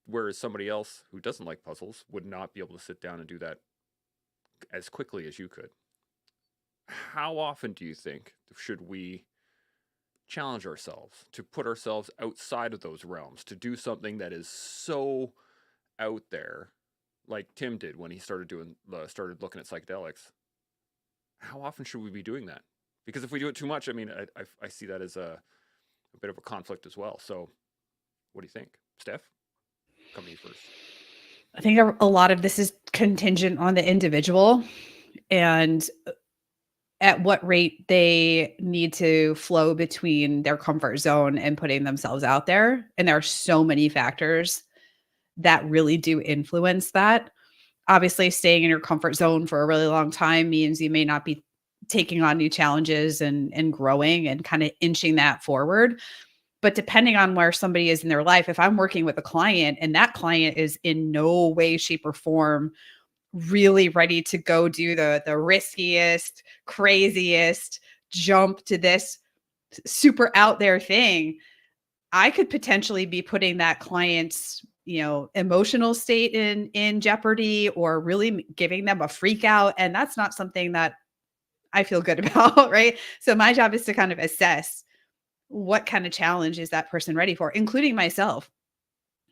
Whereas somebody else who doesn't like puzzles would not be able to sit down and do that as quickly as you could. How often do you think should we challenge ourselves, to put ourselves outside of those realms, to do something that is so out there, like Tim did when he started looking at psychedelics? How often should we be doing that? Because if we do it too much, I mean, I see that as a bit of a conflict as well. So what do you think? Steph, come to you first. I think a lot of this is contingent on the individual and at what rate they need to flow between their comfort zone and putting themselves out there. And there are so many factors that really do influence that. Obviously, staying in your comfort zone for a really long time means you may not be taking on new challenges and growing and kind of inching that forward. But depending on where somebody is in their life, if I'm working with a client and that client is in no way, shape, or form really ready to go do the riskiest, craziest jump to this super out there thing, I could potentially be putting that client's, emotional state in jeopardy or really giving them a freak out. And that's not something that I feel good about, right? So my job is to kind of assess what kind of challenge is that person ready for, including myself.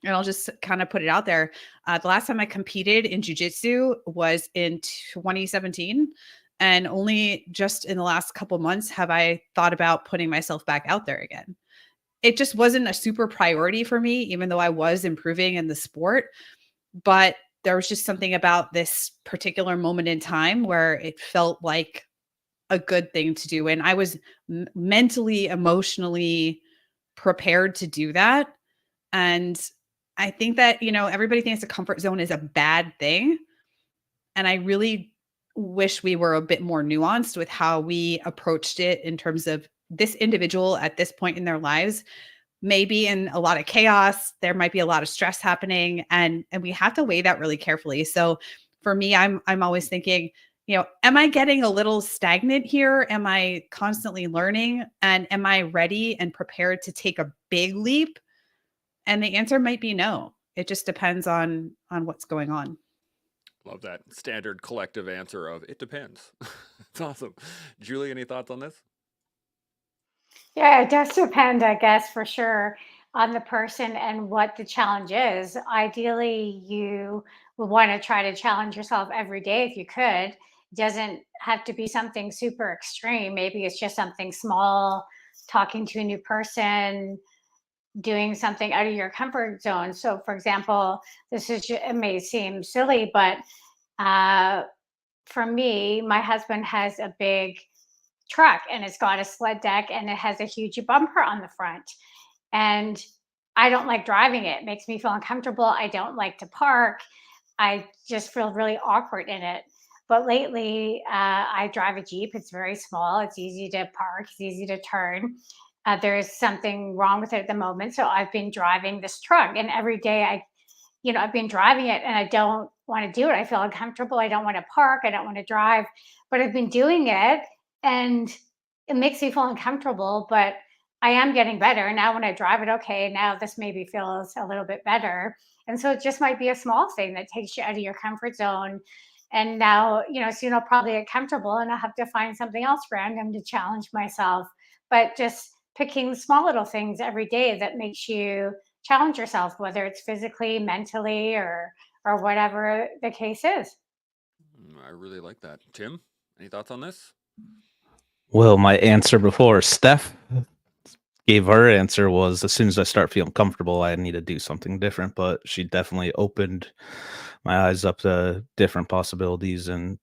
And I'll just kind of put it out there. The last time I competed in jiu-jitsu was in 2017. And only just in the last couple months have I thought about putting myself back out there again. It just wasn't a super priority for me, even though I was improving in the sport. But there was just something about this particular moment in time where it felt like a good thing to do. And I was mentally, emotionally prepared to do that. And I think that, everybody thinks the comfort zone is a bad thing. And I really wish we were a bit more nuanced with how we approached it in terms of this individual at this point in their lives, maybe in a lot of chaos. There might be a lot of stress happening, and we have to weigh that really carefully. So for me, I'm always thinking, am I getting a little stagnant here? Am I constantly learning? And am I ready and prepared to take a big leap? And the answer might be no. It just depends on what's going on. Love that standard collective answer of it depends. It's awesome. Julie, any thoughts on this? Yeah, it does depend, I guess, for sure, on the person and what the challenge is. Ideally, you would want to try to challenge yourself every day if you could. It doesn't have to be something super extreme. Maybe it's just something small, talking to a new person, doing something out of your comfort zone. So, for example, it may seem silly, but uh, for me, my husband has a big truck and it's got a sled deck and it has a huge bumper on the front. And I don't like driving it. It makes me feel uncomfortable. I don't like to park. I just feel really awkward in it. But lately, I drive a Jeep. It's very small. It's easy to park. It's easy to turn. There's something wrong with it at the moment. So I've been driving this truck, and every day I've been driving it and I don't want to do it. I feel uncomfortable. I don't want to park. I don't want to drive, but I've been doing it and it makes me feel uncomfortable, but I am getting better. Now when I drive it, okay, now this maybe feels a little bit better. And so it just might be a small thing that takes you out of your comfort zone. And now, soon I'll probably get comfortable and I'll have to find something else random to challenge myself. But just picking small little things every day that makes you challenge yourself, whether it's physically, mentally, or whatever the case is. I really like that. Tim, any thoughts on this? Well, my answer before Steph gave her answer was as soon as I start feeling comfortable, I need to do something different. But she definitely opened my eyes up to different possibilities. And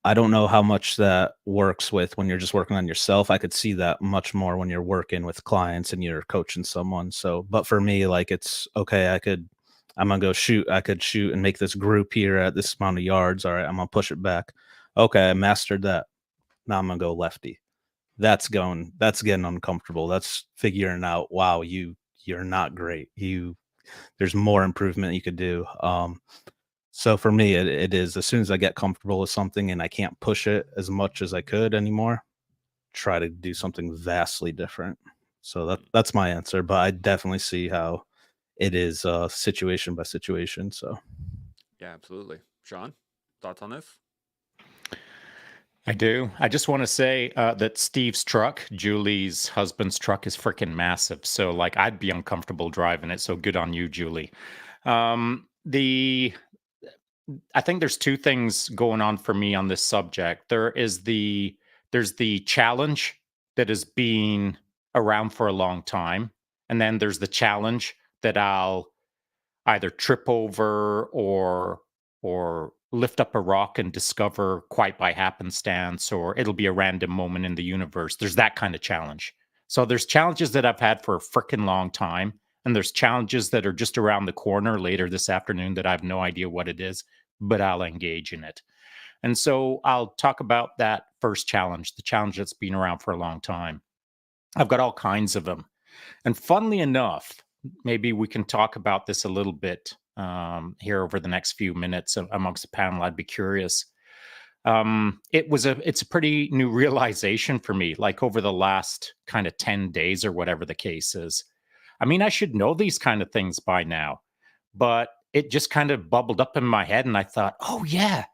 I don't know how much that works with when you're just working on yourself. I could see that much more when you're working with clients and you're coaching someone. So, but for me, like it's okay. I'm going to go shoot. I could shoot and make this group here at this amount of yards. All right. I'm going to push it back. Okay. I mastered that. Now I'm going to go lefty. That's getting uncomfortable. That's figuring out, wow, you're not great. There's more improvement you could do. So for me, it is as soon as I get comfortable with something and I can't push it as much as I could anymore, try to do something vastly different. So that's my answer. But I definitely see how it is situation by situation. So Yeah, absolutely. Sean, thoughts on this? I do. I just want to say that Steve's truck, Julie's husband's truck, is freaking massive. So, like, I'd be uncomfortable driving it. So, good on you, Julie. I think there's two things going on for me on this subject. There's the challenge that has been around for a long time, and then there's the challenge that I'll either trip over or lift up a rock and discover quite by happenstance, or it'll be a random moment in the universe. There's that kind of challenge. So there's challenges that I've had for a freaking long time, and there's challenges that are just around the corner later this afternoon that I have no idea what it is, but I'll engage in it. And so I'll talk about that first challenge, the challenge that's been around for a long time. I've got all kinds of them. And funnily enough, maybe we can talk about this a little bit here over the next few minutes amongst the panel. I'd be curious. It's a pretty new realization for me, like over the last kind of 10 days or whatever the case is. I mean, I should know these kind of things by now, but it just kind of bubbled up in my head and I thought, oh yeah,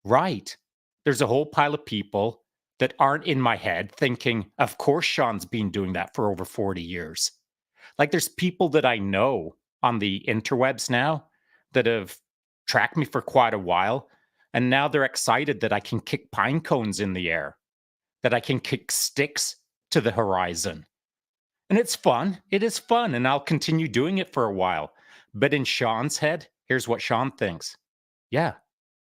right. There's a whole pile of people that aren't in my head thinking, of course, Sean's been doing that for over 40 years. Like there's people that I know on the interwebs now that have tracked me for quite a while. And now they're excited that I can kick pine cones in the air, that I can kick sticks to the horizon. And it's fun. It is fun. And I'll continue doing it for a while. But in Sean's head, here's what Sean thinks. Yeah.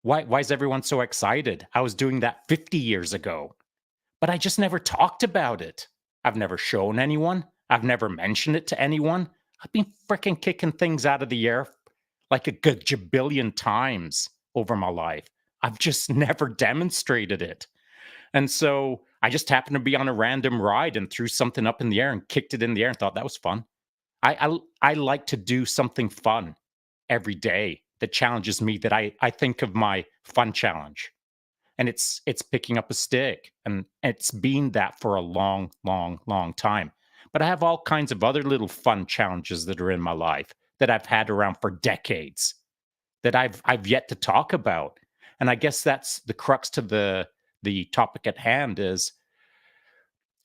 Why is everyone so excited? I was doing that 50 years ago. But I just never talked about it. I've never shown anyone. I've never mentioned it to anyone. I've been freaking kicking things out of the air like a gajabillion times over my life. I've just never demonstrated it. And so I just happened to be on a random ride and threw something up in the air and kicked it in the air and thought that was fun. I like to do something fun every day that challenges me, that I think of my fun challenge. And it's picking up a stick. And it's been that for a long, long, long time. But I have all kinds of other little fun challenges that are in my life that I've had around for decades that I've yet to talk about. And I guess that's the crux to the topic at hand is,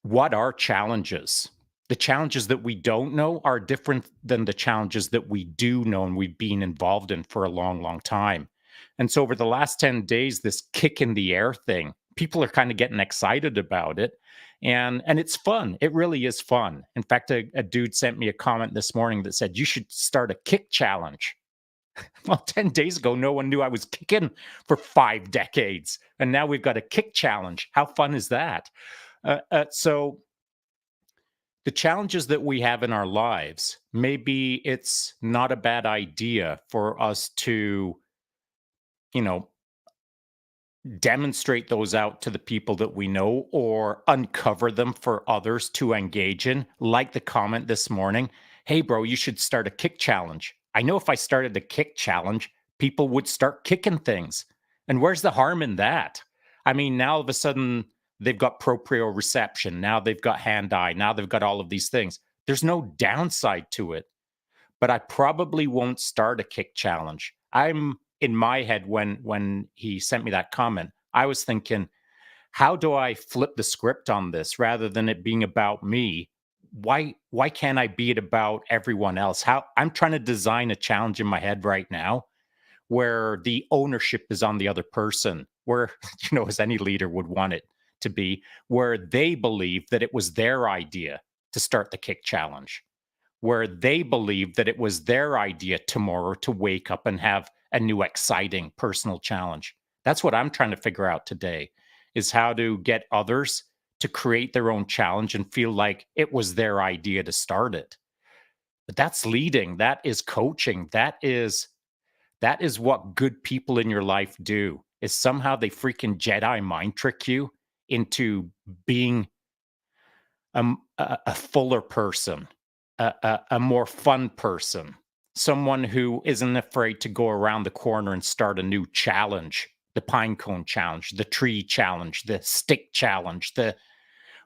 what are challenges? The challenges that we don't know are different than the challenges that we do know and we've been involved in for a long, long time. And so over the last 10 days, this kick in the air thing people are kind of getting excited about it. And it's fun. It really is fun. In fact, a dude sent me a comment this morning that said, you should start a kick challenge. Well, 10 days ago, no one knew I was kicking for 5 decades. And now we've got a kick challenge. How fun is that? So the challenges that we have in our lives, maybe it's not a bad idea for us to, demonstrate those out to the people that we know or uncover them for others to engage in. Like the comment this morning, hey, bro, you should start a kick challenge. I know if I started a kick challenge, people would start kicking things. And where's the harm in that? I mean, now all of a sudden they've got proprioception. Now they've got hand-eye. Now they've got all of these things. There's no downside to it. But I probably won't start a kick challenge. I'm in my head when he sent me that comment, I was thinking, how do I flip the script on this rather than it being about me? Why can't I be it about everyone else? I'm trying to design a challenge in my head right now where the ownership is on the other person, where, as any leader would want it to be, where they believe that it was their idea to start the kick challenge, where they believe that it was their idea tomorrow to wake up and have a new exciting personal challenge. That's what I'm trying to figure out today, is how to get others to create their own challenge and feel like it was their idea to start it. But that's leading, that is coaching, that is what good people in your life do, is somehow they freaking Jedi mind trick you into being a fuller person, a more fun person, someone who isn't afraid to go around the corner and start a new challenge, the pine cone challenge, the tree challenge, the stick challenge, the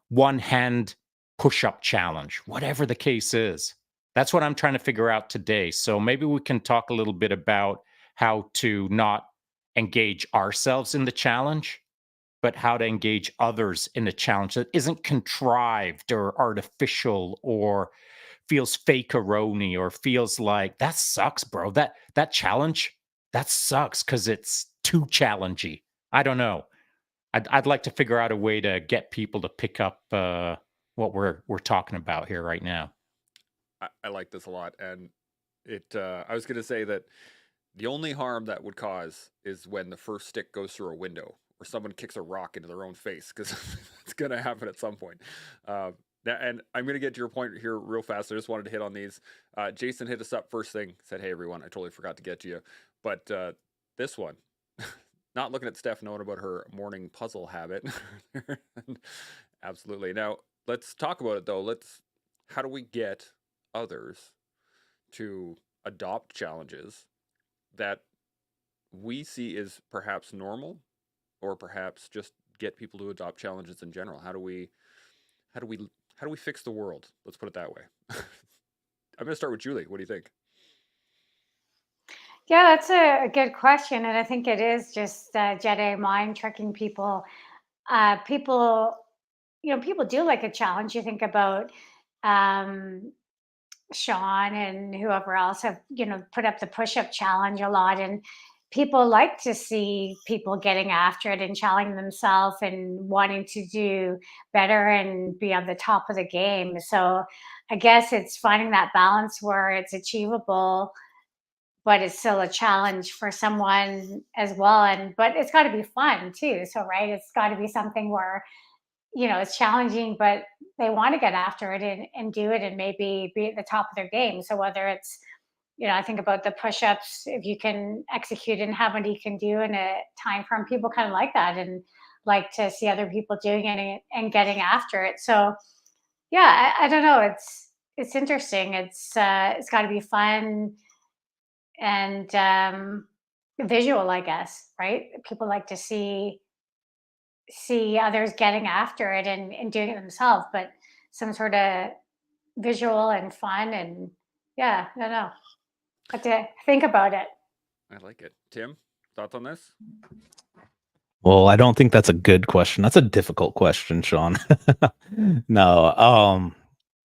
one-hand push-up challenge, whatever the case is. That's what I'm trying to figure out today. So maybe we can talk a little bit about how to not engage ourselves in the challenge, but how to engage others in a challenge that isn't contrived or artificial or feels fake-a-roni or feels like, that sucks, bro. That challenge, that sucks because it's too challenging. I don't know. I'd like to figure out a way to get people to pick up what we're talking about here right now. I like this a lot. And I was going to say that the only harm that would cause is when the first stick goes through a window or someone kicks a rock into their own face, because it's going to happen at some point. And I'm going to get to your point here real fast. I just wanted to hit on these. Jason hit us up first thing, said, hey, everyone, I totally forgot to get to you. But this one, not looking at Steph knowing about her morning puzzle habit. Absolutely. Now, let's talk about it, though. How do we get others to adopt challenges that we see as perhaps normal, or perhaps just get people to adopt challenges in general? How do we fix the world? Let's put it that way. I'm going to start with Julie. What do you think? Yeah, that's a good question. And I think it is just Jedi mind tricking people. People do like a challenge. You think about Sean and whoever else have, put up the push-up challenge a lot. And people like to see people getting after it and challenging themselves and wanting to do better and be on the top of the game. So I guess it's finding that balance where it's achievable, but it's still a challenge for someone as well. But it's got to be fun too. So, right, it's got to be something where, it's challenging, but they want to get after it and do it and maybe be at the top of their game. So whether it's, I think about the push-ups, if you can execute and how many you can do in a time frame, people kind of like that and like to see other people doing it and getting after it. So yeah, I don't know. It's interesting. It's got to be fun and visual, I guess, right? People like to see others getting after it and doing it themselves, but some sort of visual and fun. And yeah, I don't know. Have to think about it. I like it. Tim, thoughts on this? Well, I don't think that's a good question. That's a difficult question, Sean. No,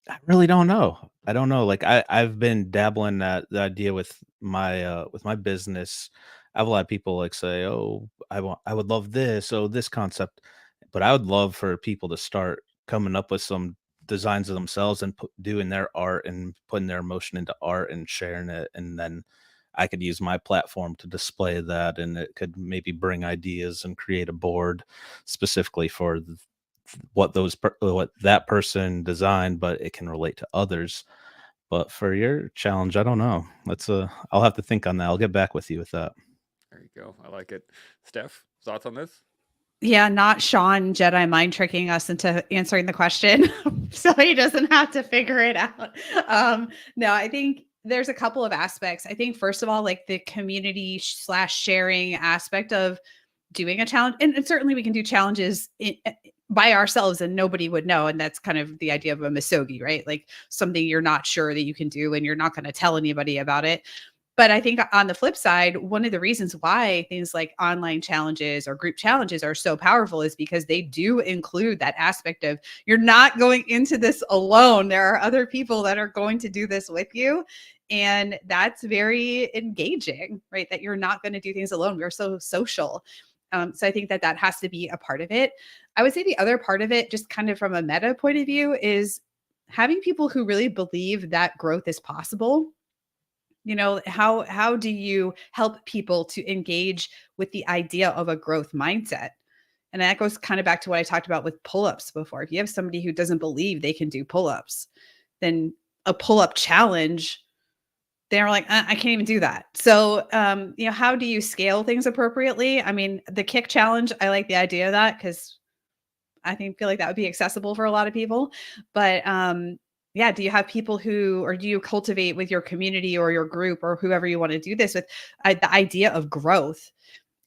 I really don't know. I don't know. Like I've been dabbling that the idea with my business. I have a lot of people like say, "Oh, I would love this. Oh, this concept," but I would love for people to start coming up with some designs of themselves and doing their art and putting their emotion into art and sharing it, and then I could use my platform to display that, and it could maybe bring ideas and create a board specifically for what that person designed, but it can relate to others. But for your challenge, I don't know. I'll have to think on that. I'll get back with you with that. There you go. I like it. Steph, thoughts on this? Yeah, not Sean Jedi mind tricking us into answering the question so he doesn't have to figure it out. No, I think there's a couple of aspects. I think first of all, like the community slash sharing aspect of doing a challenge, and certainly we can do challenges by ourselves and nobody would know. And that's kind of the idea of a misogi, right? Like something you're not sure that you can do and you're not going to tell anybody about it. But I think on the flip side, one of the reasons why things like online challenges or group challenges are so powerful is because they do include that aspect of you're not going into this alone. There are other people that are going to do this with you. And that's very engaging, right? That you're not going to do things alone. We're so social. So I think that that has to be a part of it. I would say the other part of it, just kind of from a meta point of view, is having people who really believe that growth is possible. You know, how do you help people to engage with the idea of a growth mindset? And that goes kind of back to what I talked about with pull-ups before. If you have somebody who doesn't believe they can do pull-ups, then a pull-up challenge, they're like, I can't even do that. So, you know, how do you scale things appropriately? I mean, the kick challenge, I like the idea of that because feel like that would be accessible for a lot of people. But yeah, do you have people or do you cultivate with your community or your group or whoever you want to do this with the idea of growth?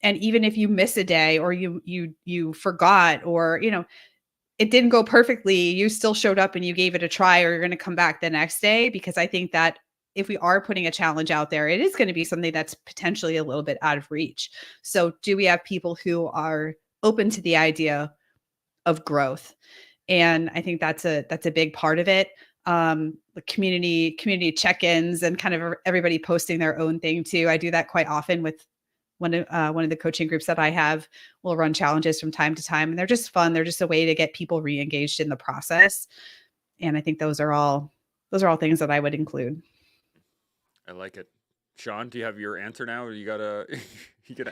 And even if you miss a day or you forgot, or you know it didn't go perfectly, you still showed up and you gave it a try, or you're going to come back the next day. Because I think that if we are putting a challenge out there, it is going to be something that's potentially a little bit out of reach. So do we have people who are open to the idea of growth? And I think that's a big part of it. The community check-ins and kind of everybody posting their own thing too. I do that quite often with one of the coaching groups that I have. We'll run challenges from time to time, and they're just fun. They're just a way to get people re-engaged in the process. And I think those are all things that I would include. I like it. Sean, do you have your answer now? Or you gonna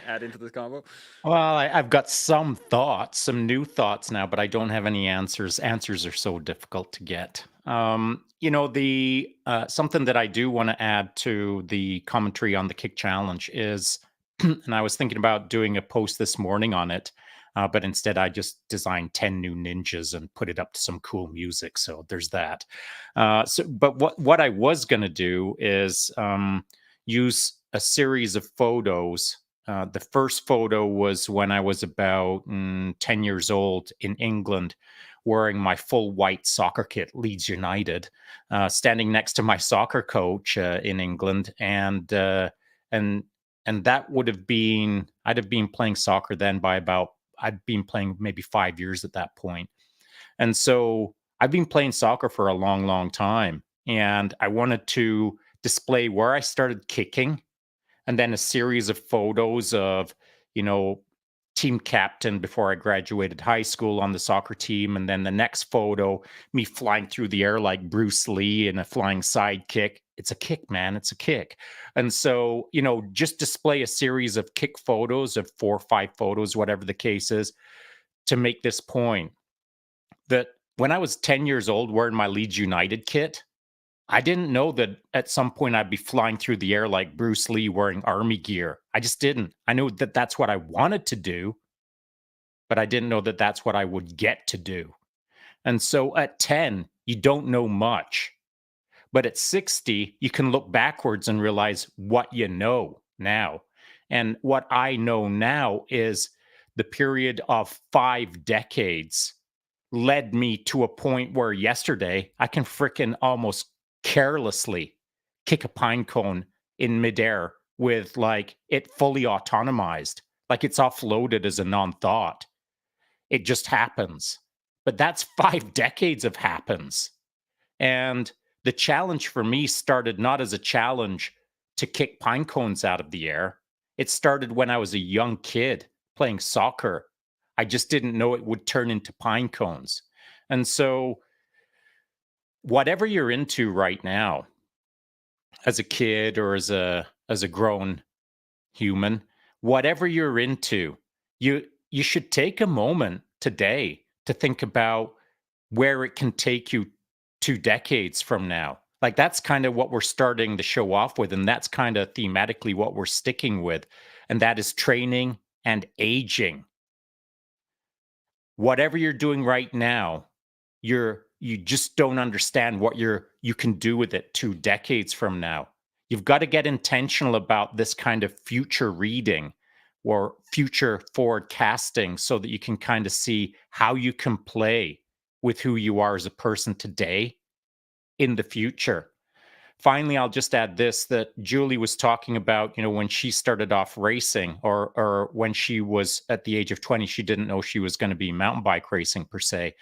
add into this combo? Well, I've got some thoughts, some new thoughts now, but I don't have any answers. Answers are so difficult to get. You know, the something that I do want to add to the commentary on the kick challenge is, and I was thinking about doing a post this morning on it, but instead I just designed 10 new ninjas and put it up to some cool music. So there's that. But what I was going to do is use a series of photos. The first photo was when I was about 10 years old in England, wearing my full white soccer kit, Leeds United, standing next to my soccer coach in England, and that would have been, I'd have been playing soccer then I'd been playing maybe 5 years at that point. And so I've been playing soccer for a long, long time. And I wanted to display where I started kicking, and then a series of photos of, you know, team captain before I graduated high school on the soccer team. And then the next photo, me flying through the air like Bruce Lee in a flying side kick. It's a kick, man. It's a kick. And so, you know, just display a series of kick photos of 4 or 5 photos, whatever the case is, to make this point that when I was 10 years old wearing my Leeds United kit, I didn't know that at some point I'd be flying through the air like Bruce Lee wearing army gear. I just didn't. I knew that that's what I wanted to do, but I didn't know that that's what I would get to do. And so at 10, you don't know much. But at 60, you can look backwards and realize what you know now. And what I know now is the period of 5 decades led me to a point where yesterday I can frickin' almost carelessly kick a pine cone in midair with like it fully autonomized, like it's offloaded as a non-thought. It just happens. But that's 5 decades of happens. And the challenge for me started not as a challenge to kick pine cones out of the air. It started when I was a young kid playing soccer. I just didn't know it would turn into pine cones. And so whatever you're into right now, as a kid or as a grown human, whatever you're into, you should take a moment today to think about where it can take you 2 decades from now. Like, that's kind of what we're starting the show off with, and that's kind of thematically what we're sticking with, and that is training and aging. Whatever you're doing right now, you just don't understand what you can do with it 2 decades from now. You've got to get intentional about this kind of future reading or future forecasting so that you can kind of see how you can play with who you are as a person today in the future. Finally, I'll just add this, that Julie was talking about, when she started off racing, or when she was at the age of 20, she didn't know she was going to be mountain bike racing per se.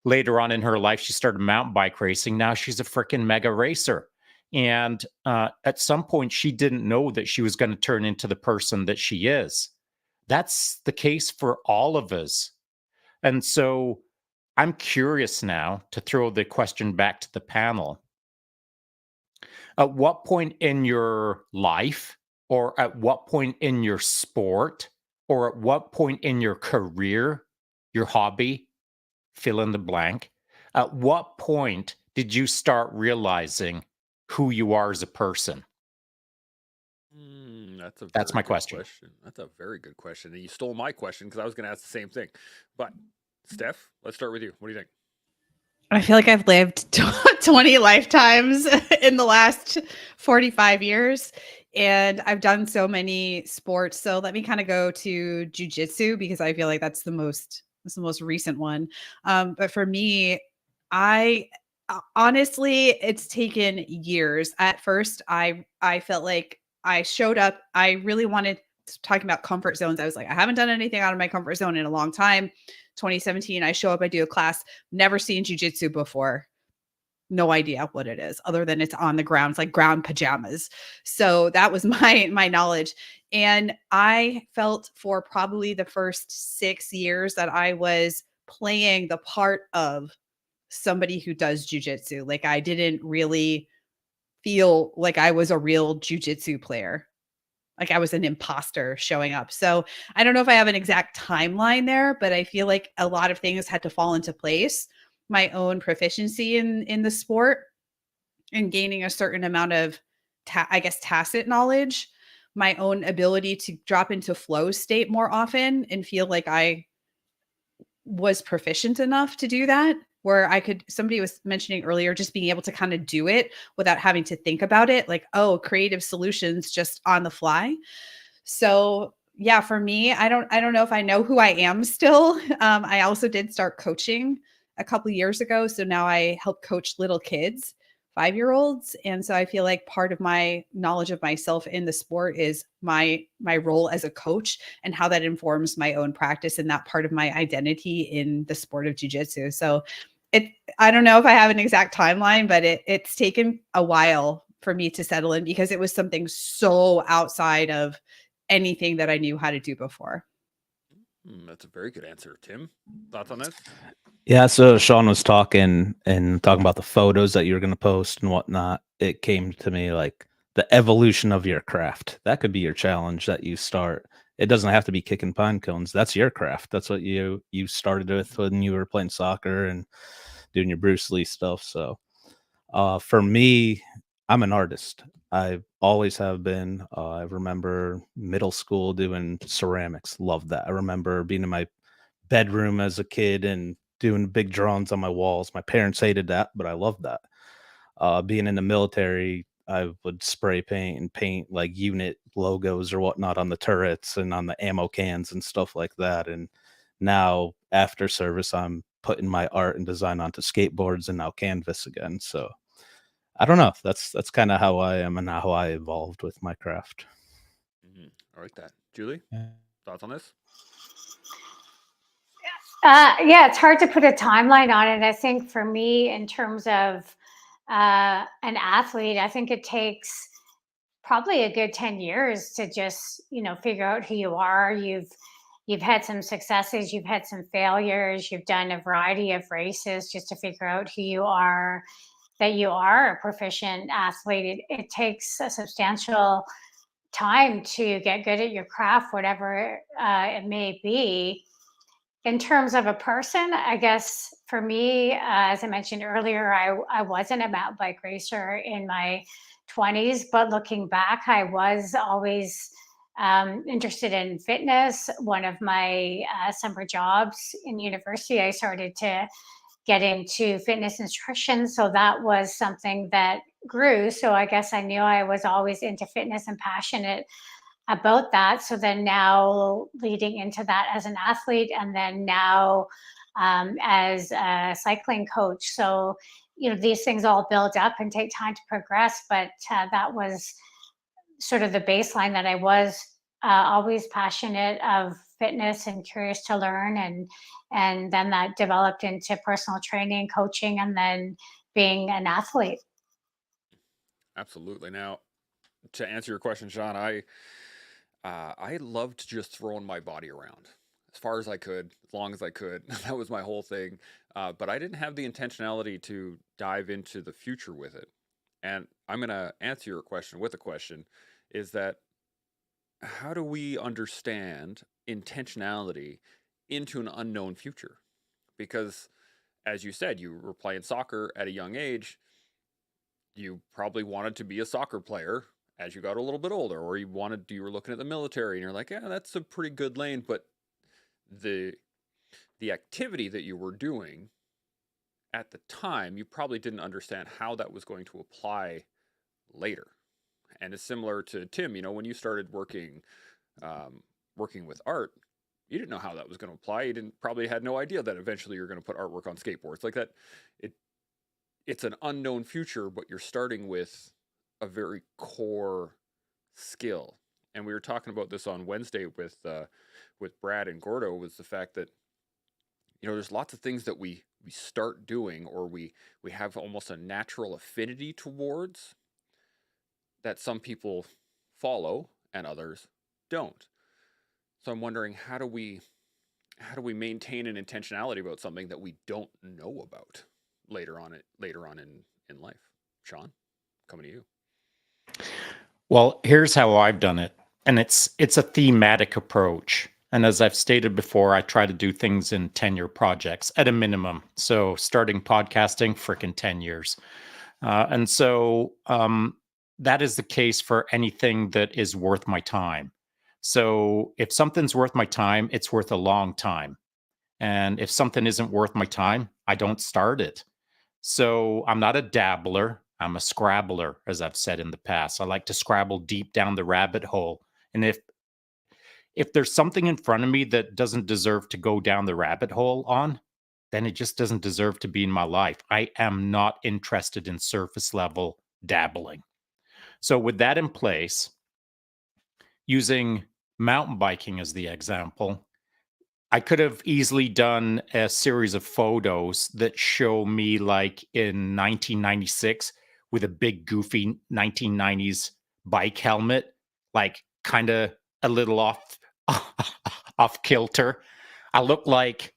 Later on in her life, she started mountain bike racing. Now she's a freaking mega racer. And at some point, she didn't know that she was going to turn into the person that she is. That's the case for all of us. And so I'm curious now to throw the question back to the panel. At what point in your life, or at what point in your sport, or at what point in your career, your hobby, fill in the blank, at what point did you start realizing who you are as a person? That's my good question. That's a very good question. And you stole my question because I was going to ask the same thing. But Steph, let's start with you. What do you think? I feel like I've lived 20 lifetimes in the last 45 years, and I've done so many sports. So let me kind of go to jujitsu because I feel like that's the most recent one. But for me, I honestly, it's taken years. At first, I felt like I showed up. I really wanted, talking about comfort zones, I was like, I haven't done anything out of my comfort zone in a long time. 2017, I show up, I do a class, never seen jujitsu before. No idea what it is other than it's on the ground. It's like ground pajamas. So that was my knowledge. And I felt for probably the first 6 years that I was playing the part of somebody who does jujitsu. Like, I didn't really feel like I was a real jujitsu player. Like, I was an imposter showing up. So I don't know if I have an exact timeline there, but I feel like a lot of things had to fall into place. My own proficiency in the sport and gaining a certain amount of, tacit knowledge, my own ability to drop into flow state more often and feel like I was proficient enough to do that, where I could, somebody was mentioning earlier, just being able to kind of do it without having to think about it, like, oh, creative solutions just on the fly. So yeah, for me, I don't know if I know who I am still. I also did start coaching a couple years ago. So now I help coach little kids, 5-year-olds. And so I feel like part of my knowledge of myself in the sport is my role as a coach and how that informs my own practice and that part of my identity in the sport of jiu-jitsu. So I don't know if I have an exact timeline, but it's taken a while for me to settle in because it was something so outside of anything that I knew how to do before. That's a very good answer. Tim, thoughts on this? Yeah, so Sean was talking about the photos that you're going to post and whatnot. It came to me like the evolution of your craft. That could be your challenge that you start. It doesn't have to be kicking pine cones. That's your craft. That's what you started with when you were playing soccer and doing your Bruce Lee stuff. So for me, I'm an artist. I always have been. I remember middle school doing ceramics. Loved that. I remember being in my bedroom as a kid and doing big drawings on my walls. My parents hated that, but I loved that. Being in the military, I would spray paint and paint like unit logos or whatnot on the turrets and on the ammo cans and stuff like that. And now after service, I'm putting my art and design onto skateboards and now canvas again. So I don't know. That's kind of how I am and how I evolved with my craft. I like that. Julie, thoughts on this? Yeah, it's hard to put a timeline on it. I think for me, in terms of an athlete, I think it takes probably a good 10 years to just, figure out who you are. You've had some successes, you've had some failures, you've done a variety of races just to figure out who you are, that you are a proficient athlete. It takes a substantial time to get good at your craft, whatever it may be. In terms of a person, I guess for me, as I mentioned earlier, I wasn't a mountain bike racer in my 20s, but looking back, I was always interested in fitness. One of my summer jobs in university, I started to get into fitness instruction. So that was something that grew. So I guess I knew I was always into fitness and passionate about that. So then now leading into that as an athlete, and then now as a cycling coach. So, these things all build up and take time to progress. But that was sort of the baseline, that I was always passionate of fitness and curious to learn. And then that developed into personal training, coaching, and then being an athlete. Absolutely. Now, to answer your question, Sean, I loved just throwing my body around as far as I could, as long as I could. That was my whole thing. But I didn't have the intentionality to dive into the future with it. And I'm going to answer your question with a question, is that how do we understand intentionality into an unknown future? Because as you said, you were playing soccer at a young age. You probably wanted to be a soccer player as you got a little bit older, or you were looking at the military and you're like, yeah, that's a pretty good lane. But the activity that you were doing at the time, you probably didn't understand how that was going to apply later. And it's similar to Tim, when you started working with art, you didn't know how that was going to apply. You probably had no idea that eventually you're going to put artwork on skateboards like that. It's an unknown future, but you're starting with a very core skill. And we were talking about this on Wednesday with Brad and Gordo, was the fact that there's lots of things that we start doing, or we have almost a natural affinity towards, that some people follow and others don't. So I'm wondering, how do we maintain an intentionality about something that we don't know about later on in life? Sean, coming to you. Well, here's how I've done it. And it's a thematic approach. And as I've stated before, I try to do things in 10-year projects at a minimum. So starting podcasting, frickin' 10 years. And so that is the case for anything that is worth my time. So if something's worth my time, it's worth a long time. And if something isn't worth my time, I don't start it. So I'm not a dabbler. I'm a scrabbler, as I've said in the past. I like to scrabble deep down the rabbit hole. And if there's something in front of me that doesn't deserve to go down the rabbit hole on, then it just doesn't deserve to be in my life. I am not interested in surface level dabbling. So with that in place, using mountain biking as the example, I could have easily done a series of photos that show me like in 1996 with a big goofy 1990s bike helmet, like kind of a little off kilter. I look like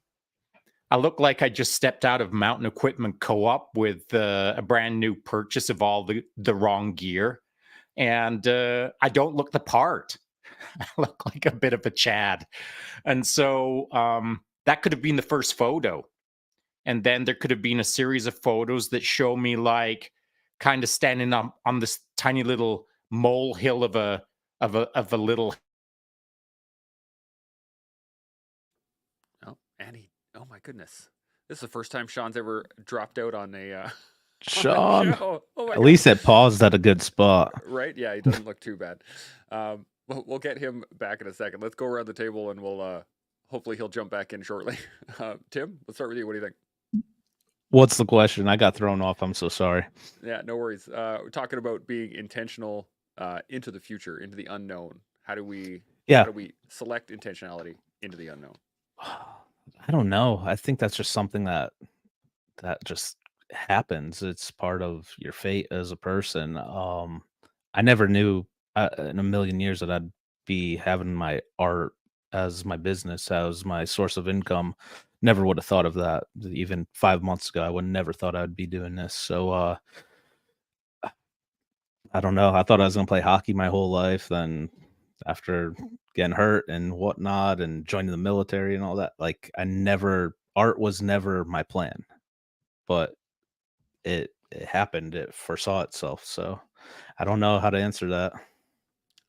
I just stepped out of Mountain Equipment Co-op with a brand new purchase of all the wrong gear. And I don't look the part. I look like a bit of a Chad. And so that could have been the first photo. And then there could have been a series of photos that show me like kind of standing on this tiny little molehill of a little. Oh, Annie. Oh my goodness. This is the first time Sean's ever dropped out on a Sean, show. Oh my at God. least it paused at a good spot. Right? Yeah, he doesn't look too bad. We'll get him back in a second. Let's go around the table and we'll hopefully he'll jump back in shortly. Tim, let's start with you. What do you think? What's the question? I got thrown off. I'm so sorry. Yeah, no worries. We're talking about being intentional into the future, into the unknown. How do we select intentionality into the unknown? I don't know. I think that's just something that just happens. It's part of your fate as a person. I never knew in a million years that I'd be having my art as my business, as my source of income. Never would have thought of that. Even 5 months ago, I would never thought I'd be doing this. So I don't know. I thought I was gonna play hockey my whole life. Then after getting hurt and whatnot and joining the military and all that, like I never art was never my plan. But it happened, it foresaw itself, so I don't know how to answer that.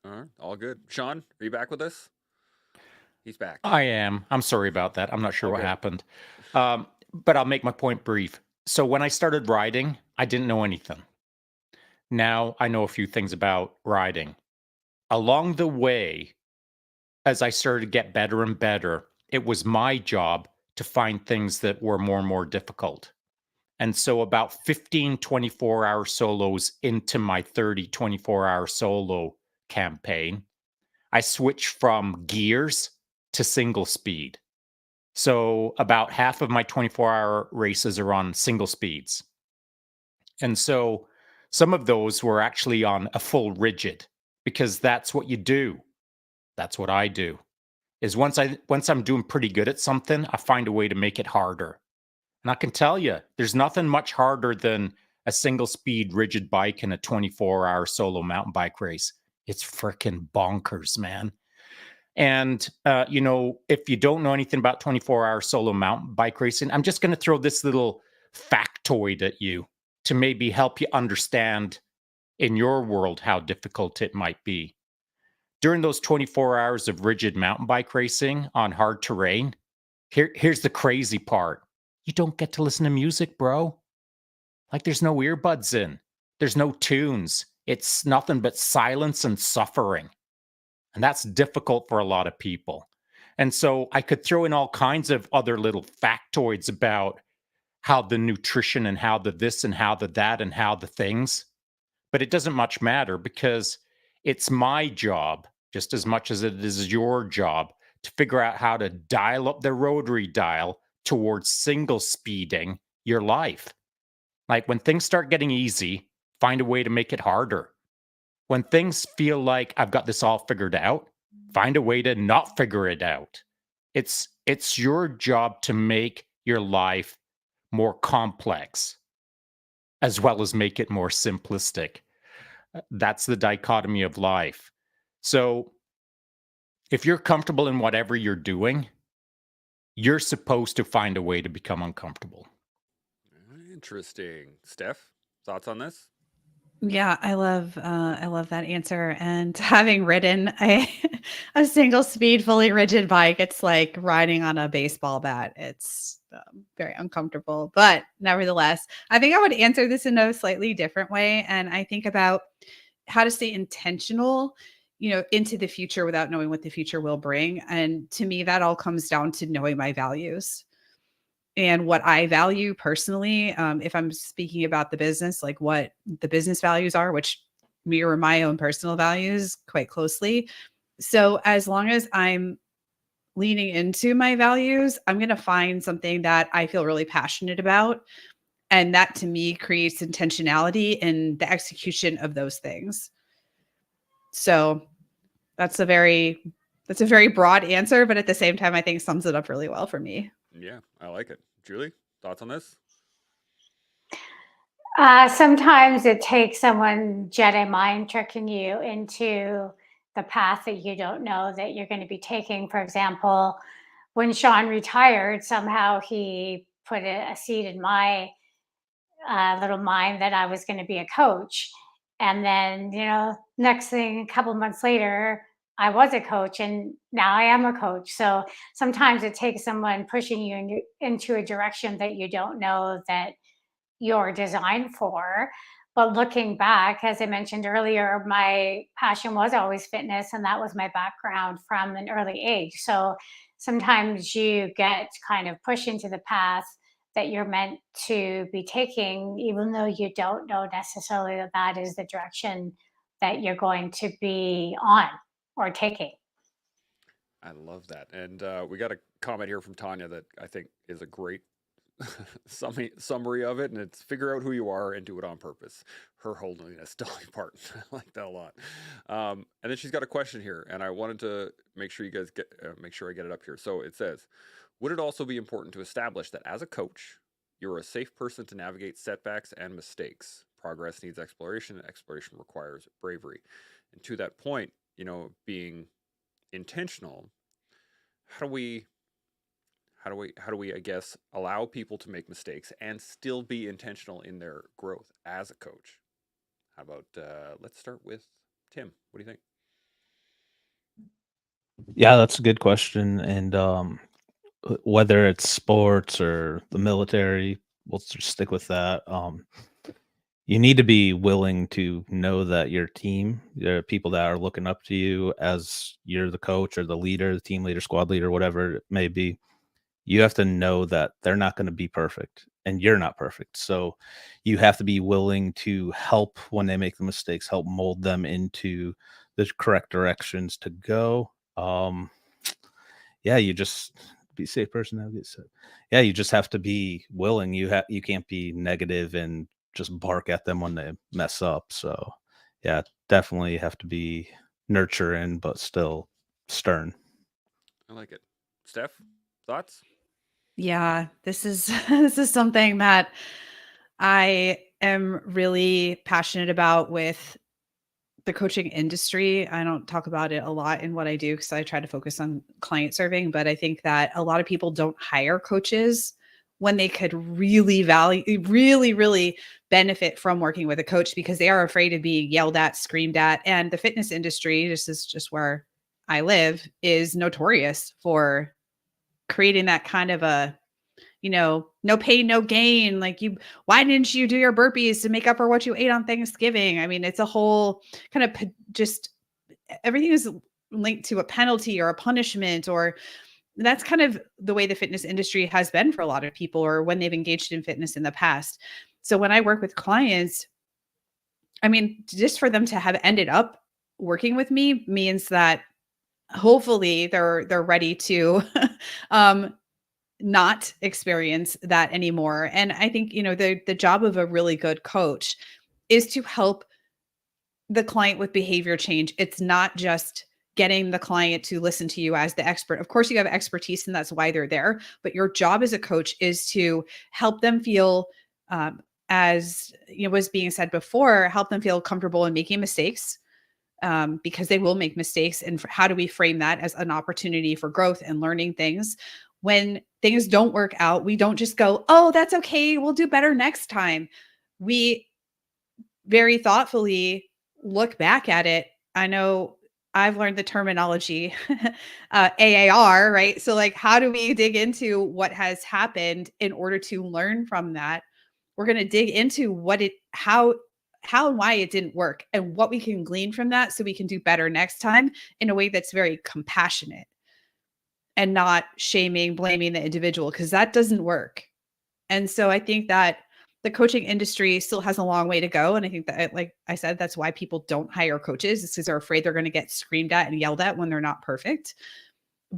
All right, all good. Sean, are you back with us? He's back. I am. I'm sorry about that. I'm not sure All what good. happened. But I'll make my point brief. So when I started riding, I didn't know anything. Now I know a few things about riding. Along the way, as I started to get better and better, it was my job to find things that were more and more difficult. And so about 15 24-hour solos into my 30 24-hour solo campaign, I switched from gears to single speed. So about half of my 24-hour races are on single speeds. And so some of those were actually on a full rigid because that's what you do. That's what I do. Is once I'm doing pretty good at something, I find a way to make it harder. And I can tell you, there's nothing much harder than a single speed rigid bike in a 24-hour solo mountain bike race. It's freaking bonkers, man. And, if you don't know anything about 24-hour solo mountain bike racing, I'm just going to throw this little factoid at you to maybe help you understand in your world how difficult it might be. During those 24 hours of rigid mountain bike racing on hard terrain, here's the crazy part. You don't get to listen to music, bro. Like there's no earbuds in. There's no tunes. It's nothing but silence and suffering. And that's difficult for a lot of people. And so I could throw in all kinds of other little factoids about how the nutrition and how the this and how the that and how the things. But it doesn't much matter because it's my job, just as much as it is your job, to figure out how to dial up the rotary dial towards single speeding your life. Like when things start getting easy, find a way to make it harder. When things feel like I've got this all figured out, find a way to not figure it out. It's your job to make your life more complex as well as make it more simplistic. That's the dichotomy of life. So if you're comfortable in whatever you're doing, you're supposed to find a way to become uncomfortable. Interesting. Steph, thoughts on this? Yeah, I love that answer. And having ridden a single speed, fully rigid bike, it's like riding on a baseball bat. It's very uncomfortable, but nevertheless, I think I would answer this in a slightly different way. And I think about how to stay intentional, into the future without knowing what the future will bring. And to me, that all comes down to knowing my values and what I value personally. If I'm speaking about the business, like what the business values are, which mirror my own personal values quite closely. So as long as I'm leaning into my values, I'm going to find something that I feel really passionate about. And that to me creates intentionality in the execution of those things. So that's a very broad answer, but at the same time, I think sums it up really well for me. Yeah, I like it. Julie, thoughts on this? Sometimes it takes someone Jedi mind tricking you into the path that you don't know that you're going to be taking. For example, when Sean retired, somehow he put a seed in my little mind that I was going to be a coach. And then, next thing, a couple months later, I was a coach and now I am a coach. So sometimes it takes someone pushing you into a direction that you don't know that you're designed for. But looking back, as I mentioned earlier, my passion was always fitness, and that was my background from an early age. So sometimes you get kind of pushed into the path that you're meant to be taking, even though you don't know necessarily that that is the direction that you're going to be on or taking. I love that. And we got a comment here from Tanya that I think is a great summary of it, and it's figure out who you are and do it on purpose. Her holiness Dolly Parton. I like that a lot. And then she's got a question here, and I wanted to make sure you guys make sure I get it up here. So it says, would it also be important to establish that as a coach, you're a safe person to navigate setbacks and mistakes? Progress needs exploration, and exploration requires bravery. And to that point, being intentional, how do we I guess allow people to make mistakes and still be intentional in their growth as a coach? How about let's start with Tim. What do you think? Yeah, that's a good question. And whether it's sports or the military, we'll just stick with that. You need to be willing to know that your team, there are people that are looking up to you as you're the coach or the leader, the team leader, squad leader, whatever it may be. You have to know that they're not going to be perfect and you're not perfect. So you have to be willing to help when they make the mistakes, help mold them into the correct directions to go. Yeah, you just be a safe person. That gets said. Yeah, you just have to be willing. You can't be negative and just bark at them when they mess up. So yeah, definitely have to be nurturing but still stern. I like it. Steph, thoughts? Yeah, this is this is something that I am really passionate about with the coaching industry. I don't talk about it a lot in what I do because I try to focus on client serving, but I think that a lot of people don't hire coaches when they could really benefit from working with a coach because they are afraid of being yelled at, screamed at. And the fitness industry, this is just where I live, is notorious for creating that kind of a, no pain, no gain. Like, why didn't you do your burpees to make up for what you ate on Thanksgiving? I mean, it's a whole kind of just everything is linked to a penalty or a punishment, or that's kind of the way the fitness industry has been for a lot of people, or when they've engaged in fitness in the past. So when I work with clients, I mean, just for them to have ended up working with me means that hopefully they're ready to not experience that anymore. And I think, the job of a really good coach is to help the client with behavior change. It's not just getting the client to listen to you as the expert. Of course, you have expertise and that's why they're there. But your job as a coach is to help them feel, as was being said before, help them feel comfortable in making mistakes, because they will make mistakes. And how do we frame that as an opportunity for growth and learning things? When things don't work out, we don't just go, oh, that's okay, we'll do better next time. We very thoughtfully look back at it. I know I've learned the terminology AAR, right? So like, how do we dig into what has happened in order to learn from that? We're going to dig into how and why it didn't work and what we can glean from that so we can do better next time in a way that's very compassionate and not shaming, blaming the individual, because that doesn't work. And so I think that the coaching industry still has a long way to go. And I think that, like I said, that's why people don't hire coaches, is because they're afraid they're going to get screamed at and yelled at when they're not perfect.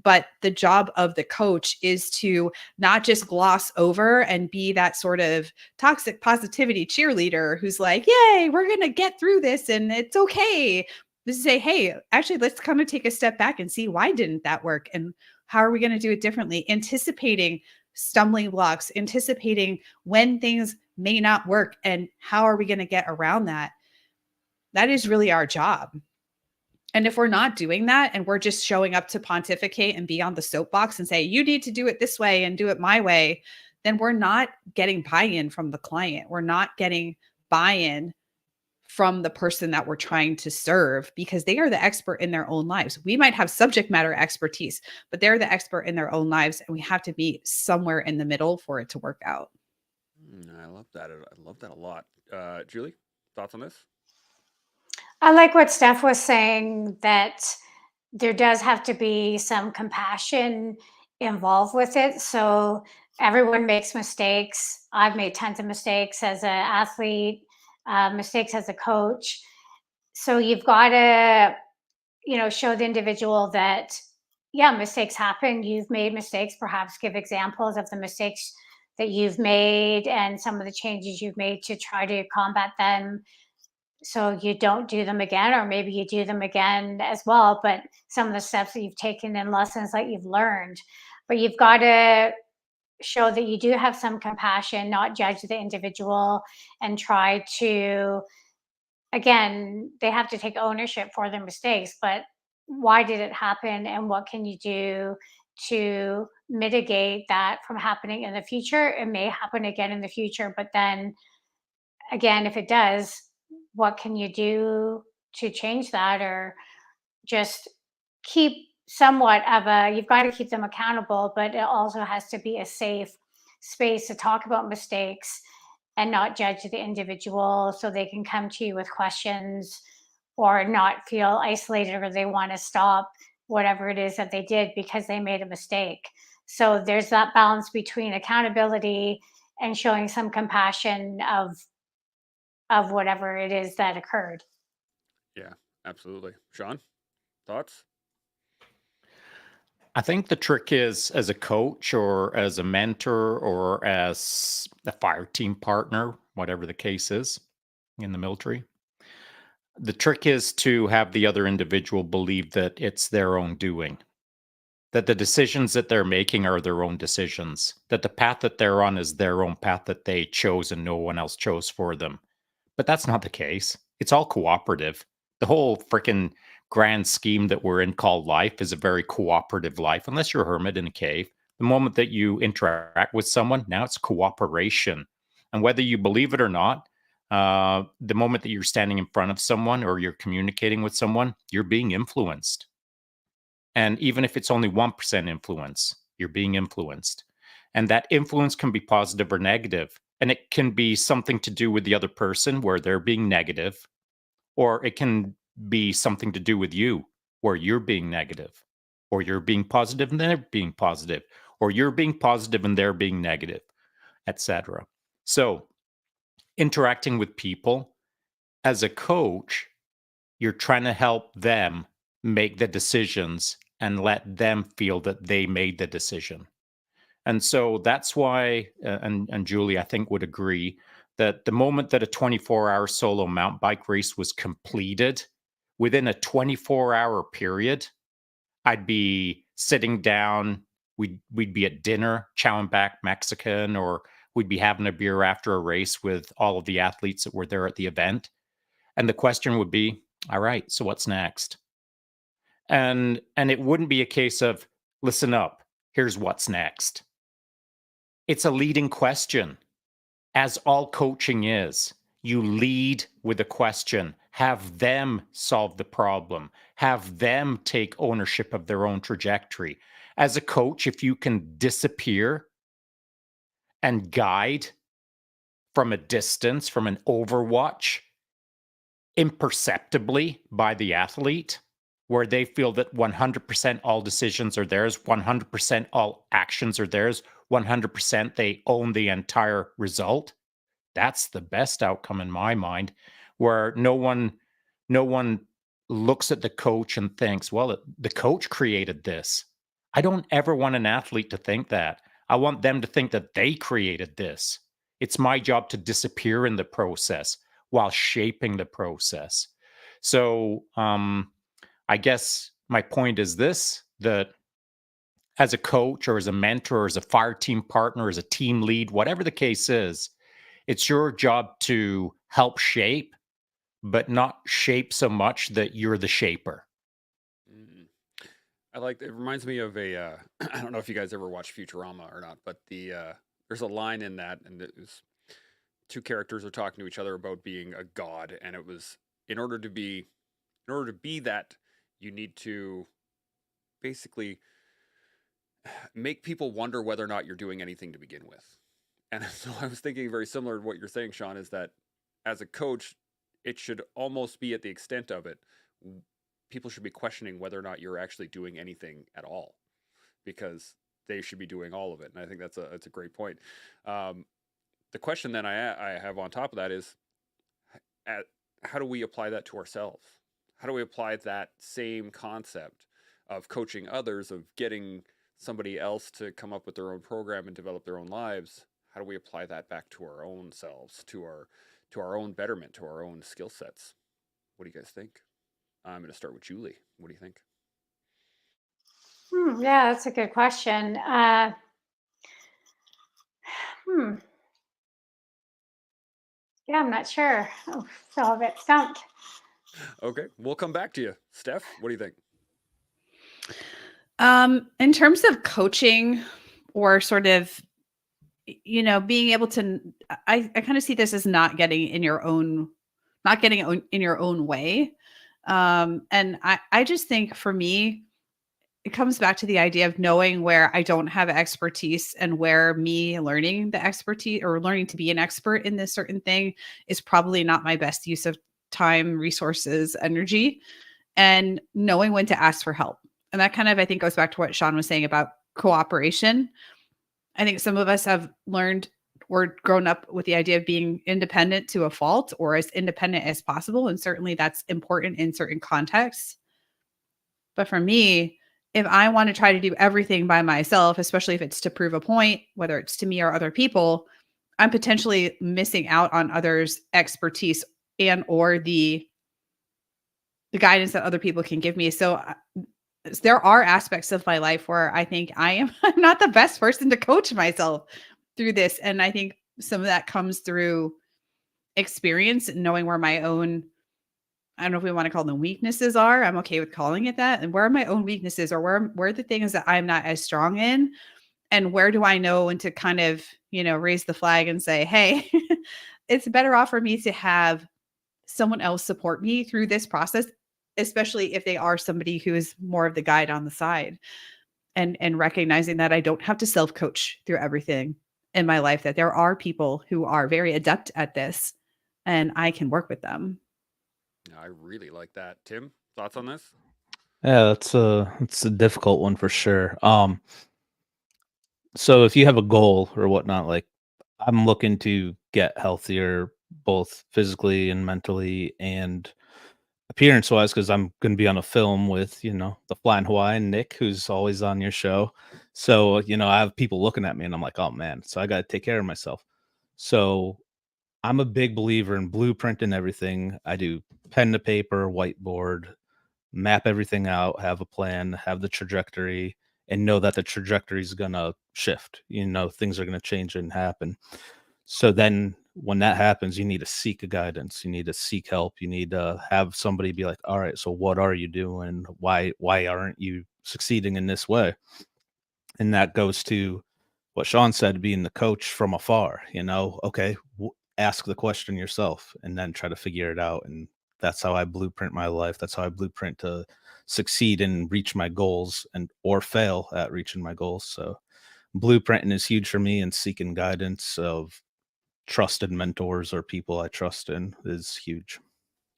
But the job of the coach is to not just gloss over and be that sort of toxic positivity cheerleader who's like, yay, we're going to get through this and it's okay. Just say, hey, actually, let's kind of take a step back and see, why didn't that work? And how are we going to do it differently? Anticipating stumbling blocks, anticipating when things may not work, and how are we going to get around that? That is really our job. And if we're not doing that and we're just showing up to pontificate and be on the soapbox and say, you need to do it this way and do it my way, then we're not getting buy-in from the client. We're not getting buy-in from the person that we're trying to serve, because they are the expert in their own lives. We might have subject matter expertise, but they're the expert in their own lives. And we have to be somewhere in the middle for it to work out. I love that. I love that a lot. Julie, thoughts on this? I like what Steph was saying, that there does have to be some compassion involved with it. So everyone makes mistakes. I've made tons of mistakes as an athlete, mistakes as a coach. So you've got to, show the individual that, yeah, mistakes happen. You've made mistakes, perhaps give examples of the mistakes that you've made and some of the changes you've made to try to combat them so you don't do them again, or maybe you do them again as well, but some of the steps that you've taken and lessons that you've learned. But you've got to show that you do have some compassion, not judge the individual, and try to, again, they have to take ownership for their mistakes, but why did it happen and what can you do to mitigate that from happening in the future? It may happen again in the future, but then again, if it does, what can you do to change that, or just keep somewhat of a, you've got to keep them accountable, but it also has to be a safe space to talk about mistakes and not judge the individual so they can come to you with questions or not feel isolated or they want to stop whatever it is that they did because they made a mistake. So there's that balance between accountability and showing some compassion of whatever it is that occurred. Yeah, absolutely. Sean, thoughts? I think the trick is, as a coach or as a mentor or as a fire team partner, whatever the case is in the military, the trick is to have the other individual believe that it's their own doing, that the decisions that they're making are their own decisions, that the path that they're on is their own path that they chose and no one else chose for them. But that's not the case. It's all cooperative. The whole freaking grand scheme that we're in called life is a very cooperative life, unless you're a hermit in a cave. The moment that you interact with someone, now it's cooperation. And whether you believe it or not, the moment that you're standing in front of someone or you're communicating with someone, you're being influenced. And even if it's only 1% influence, you're being influenced. And that influence can be positive or negative. And it can be something to do with the other person where they're being negative, or it can be something to do with you where you're being negative, or you're being positive and they're being positive, or you're being positive and they're being negative, etc. So interacting with people as a coach, you're trying to help them make the decisions and let them feel that they made the decision. And so that's why, and Julie, I think, would agree that the moment that a 24-hour solo mountain bike race was completed, within a 24-hour period, I'd be sitting down, we'd be at dinner, chowing back Mexican, or we'd be having a beer after a race with all of the athletes that were there at the event. And the question would be, all right, so what's next? And it wouldn't be a case of, listen up, here's what's next. It's a leading question, as all coaching is. You lead with a question, have them solve the problem, have them take ownership of their own trajectory. As a coach, if you can disappear and guide from a distance, from an overwatch, imperceptibly by the athlete, where they feel that 100% all decisions are theirs, 100% all actions are theirs, 100% they own the entire result. That's the best outcome in my mind, where no one looks at the coach and thinks, well, the coach created this. I don't ever want an athlete to think that. I want them to think that they created this. It's my job to disappear in the process while shaping the process. So I guess my point is this, that as a coach or as a mentor or as a fire team partner, as a team lead, whatever the case is, it's your job to help shape, but not shape so much that you're the shaper. Mm. I like it. Reminds me of a I don't know if you guys ever watched Futurama or not, but there's a line in that, and it was two characters are talking to each other about being a god, and it was in order to be that, you need to basically make people wonder whether or not you're doing anything to begin with. And so I was thinking very similar to what you're saying, Sean, is that as a coach, it should almost be at the extent of it. People should be questioning whether or not you're actually doing anything at all, because they should be doing all of it. And I think that's a great point. The question then I have on top of that is, how do we apply that to ourselves? How do we apply that same concept of coaching others, of getting somebody else to come up with their own program and develop their own lives? how do we apply that back to our own selves, to our own betterment, to our own skill sets? What do you guys think? I'm going to start with Julie. What do you think? Yeah, that's a good question. Hmm. Yeah, I'm not sure. Oh, feel a bit stumped. Okay, we'll come back to you. Steph, what do you think? In terms of coaching or sort of, being able to, I kind of see this as not getting in your own, not getting in your own way. And I just think for me, it comes back to the idea of knowing where I don't have expertise and where me learning the expertise or learning to be an expert in this certain thing is probably not my best use of time, resources, energy, and knowing when to ask for help. And that kind of, I think, goes back to what Sean was saying about cooperation. I think some of us have learned or grown up with the idea of being independent to a fault or as independent as possible. And certainly that's important in certain contexts. But for me, if I want to try to do everything by myself, especially if it's to prove a point, whether it's to me or other people, I'm potentially missing out on others' expertise and or the guidance that other people can give me. So there are aspects of my life where I think I'm not the best person to coach myself through this. And I think some of that comes through experience and knowing where my own, I don't know if we want to call them weaknesses are. I'm okay with calling it that. And where are my own weaknesses or where are the things that I'm not as strong in? And where do I know when to kind of, raise the flag and say, hey, it's better off for me to have someone else support me through this process, especially if they are somebody who is more of the guide on the side, and recognizing that I don't have to self-coach through everything in my life, that there are people who are very adept at this and I can work with them. I really like that. Tim, thoughts on this? Yeah, it's a difficult one for sure. So if you have a goal or whatnot, like I'm looking to get healthier, both physically and mentally, and appearance wise, because I'm going to be on a film with the Flying Hawaiian Nick, who's always on your show. So I have people looking at me, and I'm like, oh man, so I got to take care of myself. So I'm a big believer in blueprinting everything. I do pen to paper, whiteboard, map everything out, have a plan, have the trajectory, and know that the trajectory is going to shift. Things are going to change and happen. So then when that happens, you need to seek a guidance. You need to seek help. You need to have somebody be like, all right, so what are you doing? Why aren't you succeeding in this way? And that goes to what Sean said, being the coach from afar. Okay, ask the question yourself and then try to figure it out. And that's how I blueprint my life. That's how I blueprint to succeed and reach my goals and or fail at reaching my goals. So blueprinting is huge for me, and seeking guidance of trusted mentors or people I trust in is huge.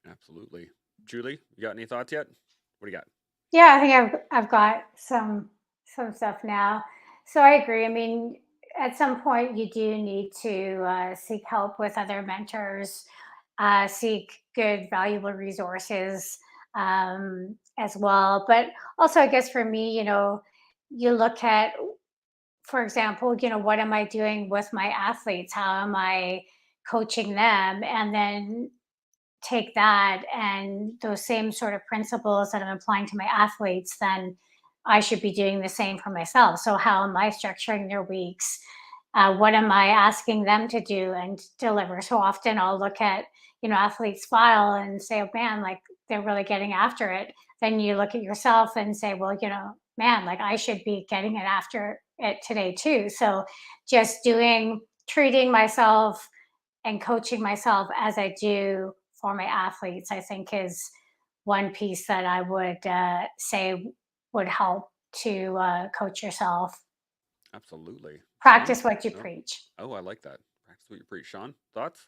Absolutely. Julie, you got any thoughts yet? What do you got? Yeah, I think I've got some stuff now. So I agree. I mean, at some point you do need to seek help with other mentors, seek good, valuable resources as well. But also, I guess for me, you look at, for example, what am I doing with my athletes? How am I coaching them? And then take that and those same sort of principles that I'm applying to my athletes, then I should be doing the same for myself. So, how am I structuring their weeks? What am I asking them to do and deliver? So often I'll look at, athletes' file and say, oh man, like they're really getting after it. Then you look at yourself and say, well, man, like I should be getting it after it today too. So, just treating myself and coaching myself as I do for my athletes, I think is one piece that I would say would help to coach yourself. Absolutely. Sean? Practice what you No? preach. Oh, I like that. Practice what you preach. Sean, thoughts?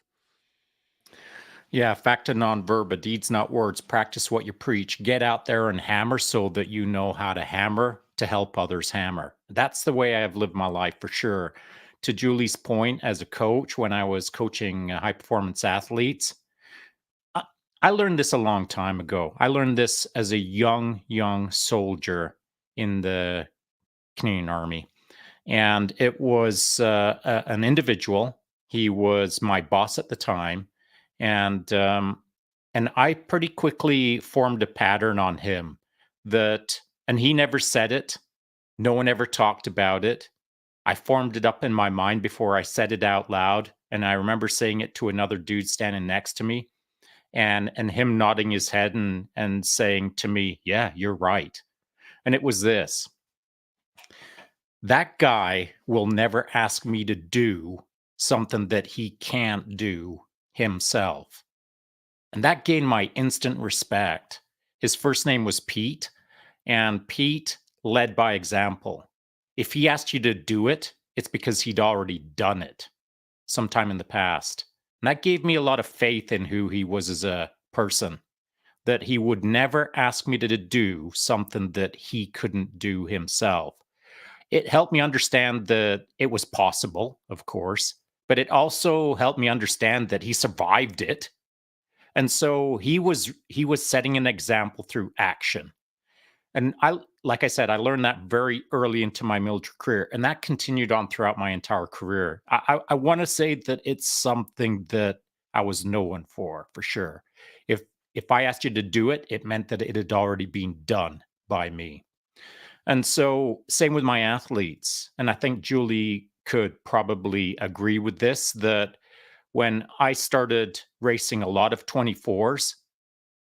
Yeah, fact to non-verba, deeds not words. Practice what you preach. Get out there and hammer so that you know how to hammer to help others hammer. That's the way I've lived my life for sure. To Julie's point, as a coach, when I was coaching high performance athletes, I learned this a long time ago. I learned this as a young soldier in the Canadian Army. And it was an individual. He was my boss at the time, and I pretty quickly formed a pattern on him that, and he never said it. No one ever talked about it. I formed it up in my mind before I said it out loud, and I remember saying it to another dude standing next to me, and him nodding his head and saying to me, "Yeah, you're right." And it was this: that guy will never ask me to do something that he can't do himself. And that gained my instant respect. His first name was Pete, and Pete led by example. If he asked you to do it, it's because he'd already done it sometime in the past. And that gave me a lot of faith in who he was as a person, that he would never ask me to do something that he couldn't do himself. It helped me understand that it was possible, of course, but it also helped me understand that he survived it. And so he was setting an example through action. And like I said, I learned that very early into my military career, and that continued on throughout my entire career. I want to say that it's something that I was known for sure. If I asked you to do it, it meant that it had already been done by me. And so, same with my athletes. And I think Julie could probably agree with this, that when I started racing a lot of 24s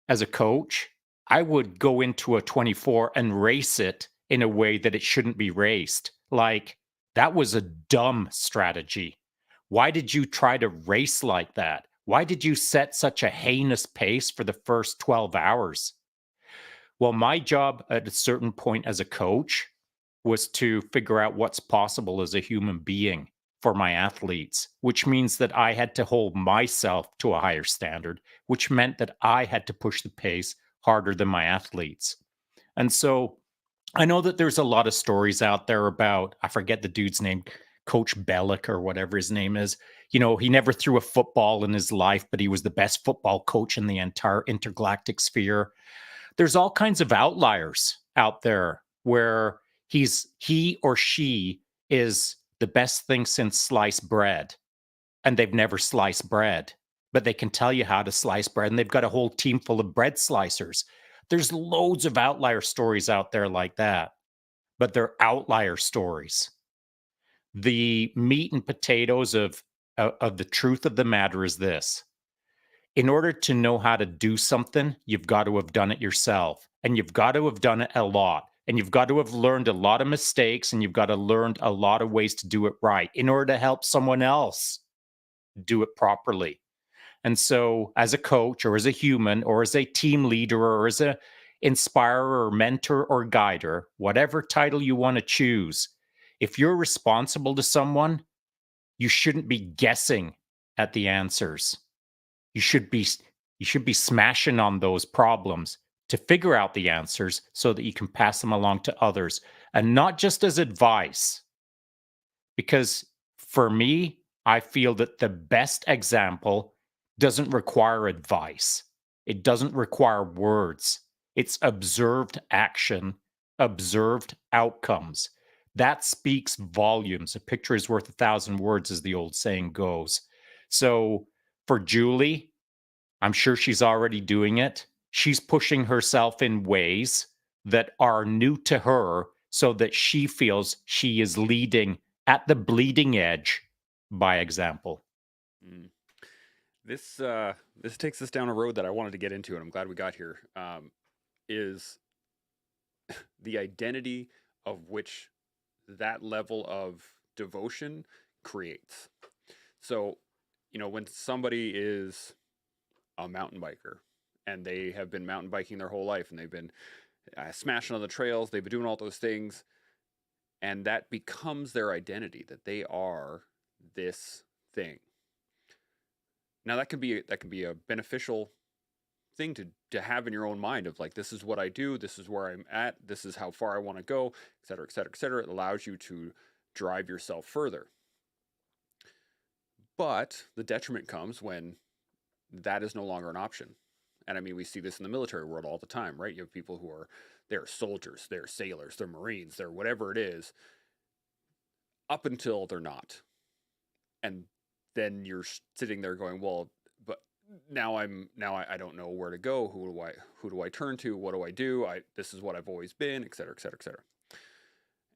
as a coach, I would go into a 24 and race it in a way that it shouldn't be raced. Like, that was a dumb strategy. Why did you try to race like that? Why did you set such a heinous pace for the first 12 hours? Well, my job at a certain point as a coach was to figure out what's possible as a human being for my athletes, which means that I had to hold myself to a higher standard, which meant that I had to push the pace harder than my athletes. And so I know that there's a lot of stories out there about, I forget the dude's name, Coach Bellick or whatever his name is. You know, he never threw a football in his life, but he was the best football coach in the entire intergalactic sphere. There's all kinds of outliers out there where he or she is the best thing since sliced bread, and they've never sliced bread, but they can tell you how to slice bread, and they've got a whole team full of bread slicers. There's loads of outlier stories out there like that, but they're outlier stories. The meat and potatoes of the truth of the matter is this: in order to know how to do something, you've got to have done it yourself. And you've got to have done it a lot. And you've got to have learned a lot of mistakes, and you've got to learn a lot of ways to do it right in order to help someone else do it properly. And so, as a coach or as a human or as a team leader or as a inspirer or mentor or guider, whatever title you want to choose, if you're responsible to someone, you shouldn't be guessing at the answers. You should be smashing on those problems to figure out the answers so that you can pass them along to others, and not just as advice. Because for me, I feel that the best example doesn't require advice. It doesn't require words. It's observed action, observed outcomes. That speaks volumes. A picture is worth 1,000 words, as the old saying goes. So for Julie, I'm sure she's already doing it. She's pushing herself in ways that are new to her so that she feels she is leading at the bleeding edge by example. Mm. This takes us down a road that I wanted to get into, and I'm glad we got here. Is the identity of which that level of devotion creates. So, you know, when somebody is a mountain biker and they have been mountain biking their whole life, and they've been smashing on the trails, they've been doing all those things, and that becomes their identity, that they are this thing. Now that can be a beneficial thing to have in your own mind, of like, this is what I do, this is where I'm at, this is how far I want to go, et cetera, et cetera, et cetera. It allows you to drive yourself further. But the detriment comes when that is no longer an option. And I mean, we see this in the military world all the time, right? You have people who they're soldiers, they're sailors, they're Marines, they're whatever it is. up until they're not. And then you're sitting there going, well, but now I don't know where to go. Who do I turn to? What do I do? This is what I've always been, et cetera, et cetera, et cetera.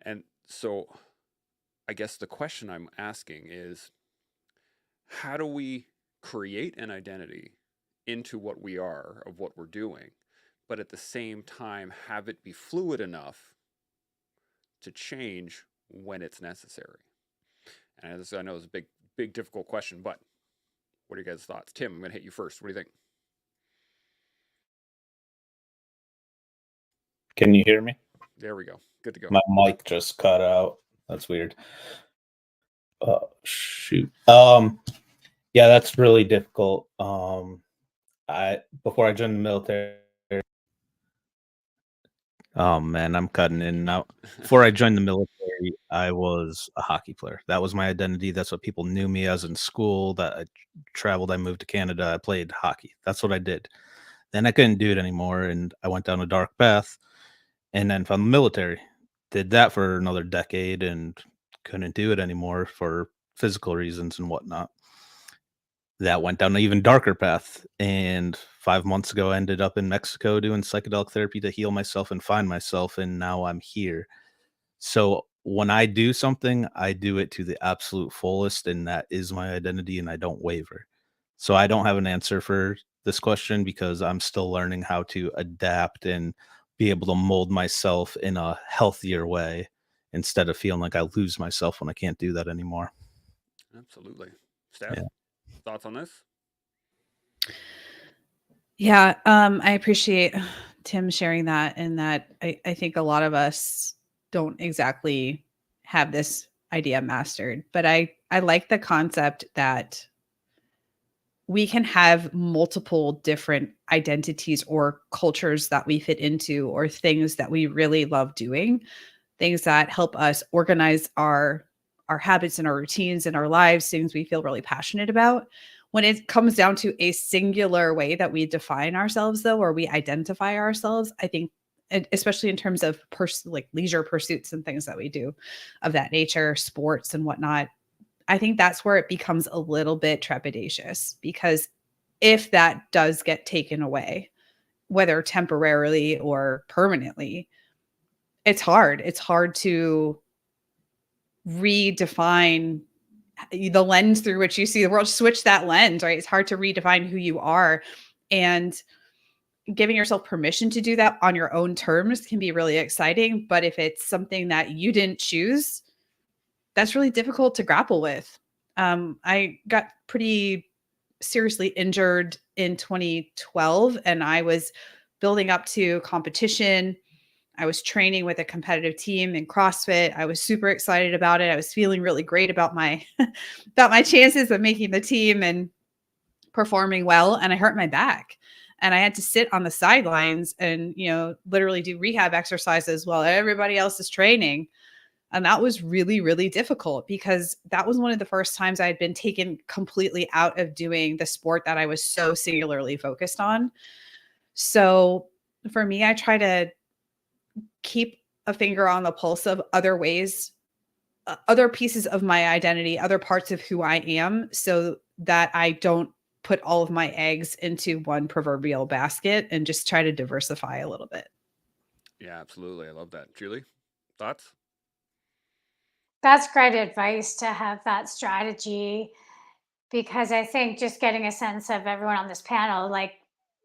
And so I guess the question I'm asking is, how do we create an identity into what we are, of what we're doing, but at the same time have it be fluid enough to change when it's necessary? And I know it's a big, difficult question, but what are your guys' thoughts? Tim, I'm going to hit you first. What do you think? Can you hear me? There we go. Good to go. My mic just cut out. That's weird. Oh, shoot. Yeah, that's really difficult. Before I joined the military, oh man, I'm cutting in and out. Before I joined the military, I was a hockey player. That was my identity. That's what people knew me as in school. That I traveled, I moved to Canada, I played hockey. That's what I did. Then I couldn't do it anymore, and I went down a dark path, and then found the military. Did that for another decade and couldn't do it anymore for physical reasons and whatnot. That went down an even darker path, and 5 months ago, I ended up in Mexico doing psychedelic therapy to heal myself and find myself, and now I'm here. So when I do something, I do it to the absolute fullest, and that is my identity, and I don't waver. So I don't have an answer for this question because I'm still learning how to adapt and be able to mold myself in a healthier way instead of feeling like I lose myself when I can't do that anymore. Absolutely. Steph, Yeah. thoughts on this? Yeah, I appreciate Tim sharing that, and that I think a lot of us don't exactly have this idea mastered. But I like the concept that we can have multiple different identities or cultures that we fit into, or things that we really love doing, things that help us organize our habits and our routines and our lives, things we feel really passionate about. When it comes down to a singular way that we define ourselves, though, or we identify ourselves, I think, especially in terms of like leisure pursuits and things that we do of that nature, sports and whatnot, I think that's where it becomes a little bit trepidatious, because if that does get taken away, whether temporarily or permanently, it's hard. It's hard to redefine the lens through which you see the world. Switch that lens, right? It's hard to redefine who you are, and giving yourself permission to do that on your own terms can be really exciting. But if it's something that you didn't choose, that's really difficult to grapple with. I got pretty seriously injured in 2012, and I was building up to competition. I was training with a competitive team in CrossFit. I was super excited about it. I was feeling really great about my about my chances of making the team and performing well, and I hurt my back. And I had to sit on the sidelines and, literally do rehab exercises while everybody else is training. And that was really, really difficult, because that was one of the first times I had been taken completely out of doing the sport that I was so singularly focused on. So for me, I try to keep a finger on the pulse of other ways, other pieces of my identity, other parts of who I am, so that I don't put all of my eggs into one proverbial basket, and just try to diversify a little bit. Yeah, absolutely. I love that. Julie, thoughts? That's great advice to have that strategy, because I think just getting a sense of everyone on this panel, like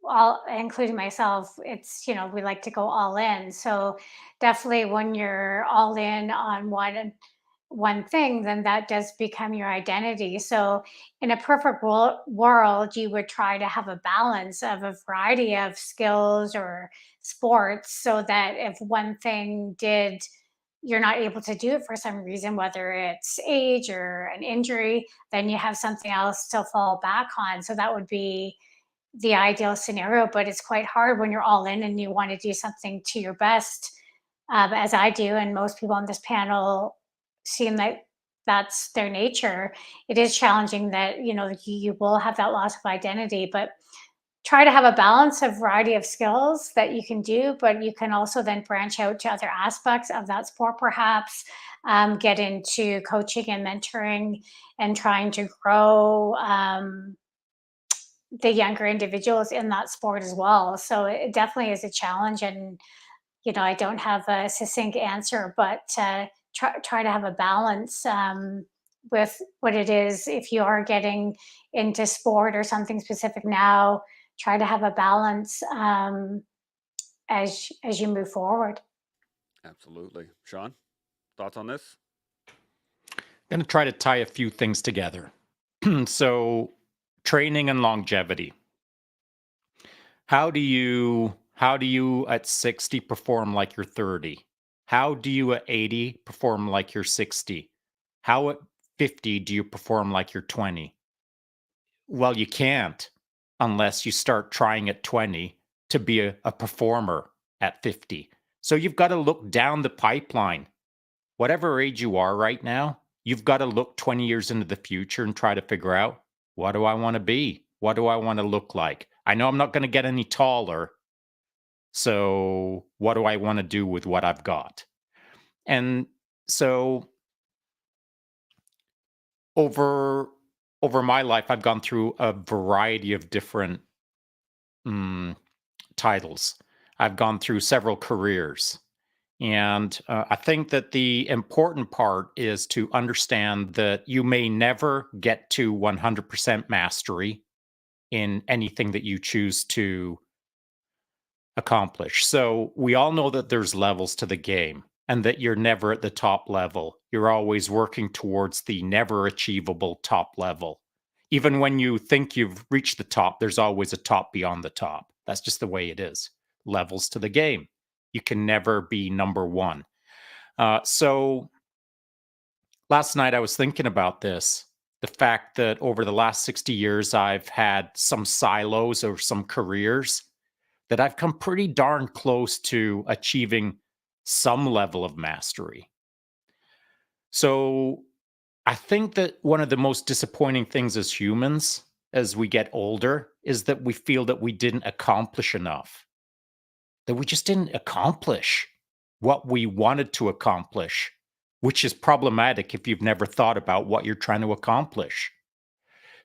all, including myself, it's, we like to go all in. So definitely when you're all in on one thing, then that does become your identity. So in a perfect world, you would try to have a balance of a variety of skills or sports, so that if one thing you're not able to do it for some reason, whether it's age or an injury, then you have something else to fall back on. So that would be the ideal scenario, but it's quite hard when you're all in and you want to do something to your best, as I do, and most people on this panel seem like that's their nature. It is challenging that you will have that loss of identity, but try to have a balance of variety of skills that you can do, but you can also then branch out to other aspects of that sport, perhaps get into coaching and mentoring and trying to grow the younger individuals in that sport as well. So it definitely is a challenge. And, I don't have a succinct answer, but try to have a balance with what it is. If you are getting into sport or something specific now, try to have a balance as you move forward. Absolutely. Sean, thoughts on this? Going to try to tie a few things together. So, training and longevity. How do you at 60 perform like you're 30? How do you at 80 perform like you're 60? How at 50 do you perform like you're 20? Well, you can't unless you start trying at 20 to be a performer at 50. So you've got to look down the pipeline. Whatever age you are right now, you've got to look 20 years into the future and try to figure out, what do I want to be? What do I want to look like? I know I'm not going to get any taller. So what do I want to do with what I've got? And so over my life, I've gone through a variety of different titles. I've gone through several careers. And I think that the important part is to understand that you may never get to 100% mastery in anything that you choose to accomplish. So we all know that there's levels to the game and that you're never at the top level. You're always working towards the never achievable top level. Even when you think you've reached the top, there's always a top beyond the top. That's just the way it is. Levels to the game. You can never be number one. So last night I was thinking about this, the fact that over the last 60 years, I've had some silos or some careers that I've come pretty darn close to achieving some level of mastery. So I think that one of the most disappointing things as humans, as we get older, is that we feel that we didn't accomplish enough, that we just didn't accomplish what we wanted to accomplish, which is problematic if you've never thought about what you're trying to accomplish.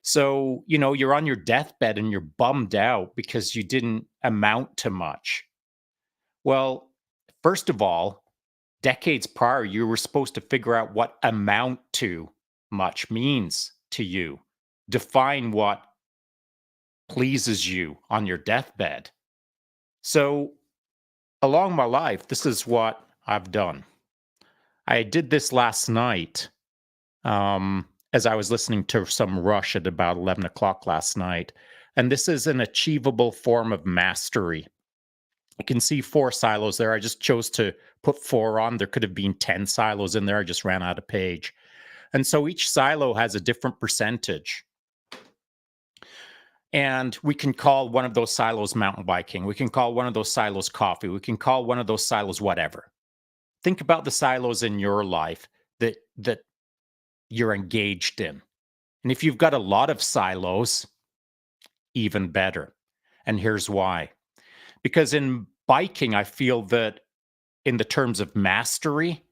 So, you're on your deathbed and you're bummed out because you didn't amount to much. Well, first of all, decades prior, you were supposed to figure out what amount to much means to you. Define what pleases you on your deathbed. So, along my life, this is what I've done. I did this last night. As I was listening to some Rush at about 11 o'clock last night. And this is an achievable form of mastery. You can see 4 silos there. I just chose to put 4 on. There could have been 10 silos in there. I just ran out of page. And so each silo has a different percentage. And we can call one of those silos mountain biking. We can call one of those silos coffee. We can call one of those silos whatever. Think about the silos in your life that you're engaged in. And if you've got a lot of silos, even better. And here's why. Because in biking, I feel that in the terms of mastery,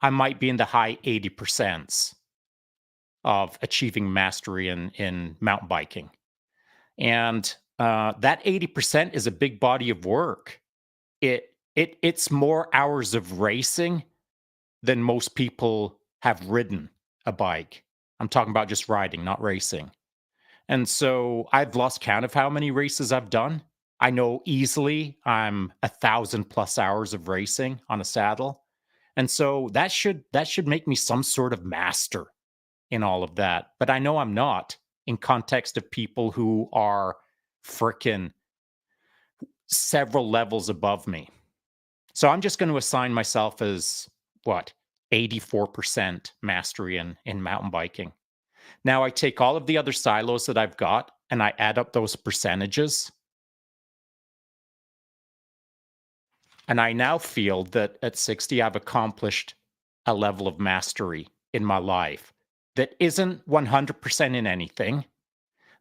I might be in the high 80% of achieving mastery in mountain biking. And that 80% is a big body of work. It's more hours of racing than most people have ridden a bike. I'm talking about just riding, not racing. And so I've lost count of how many races I've done. I know easily I'm 1,000+ hours of racing on a saddle. And so that should make me some sort of master in all of that. But I know I'm not, in context of people who are frickin' several levels above me. So I'm just going to assign myself as 84% mastery in mountain biking. Now I take all of the other silos that I've got and I add up those percentages. And I now feel that at 60, I've accomplished a level of mastery in my life that isn't 100% in anything,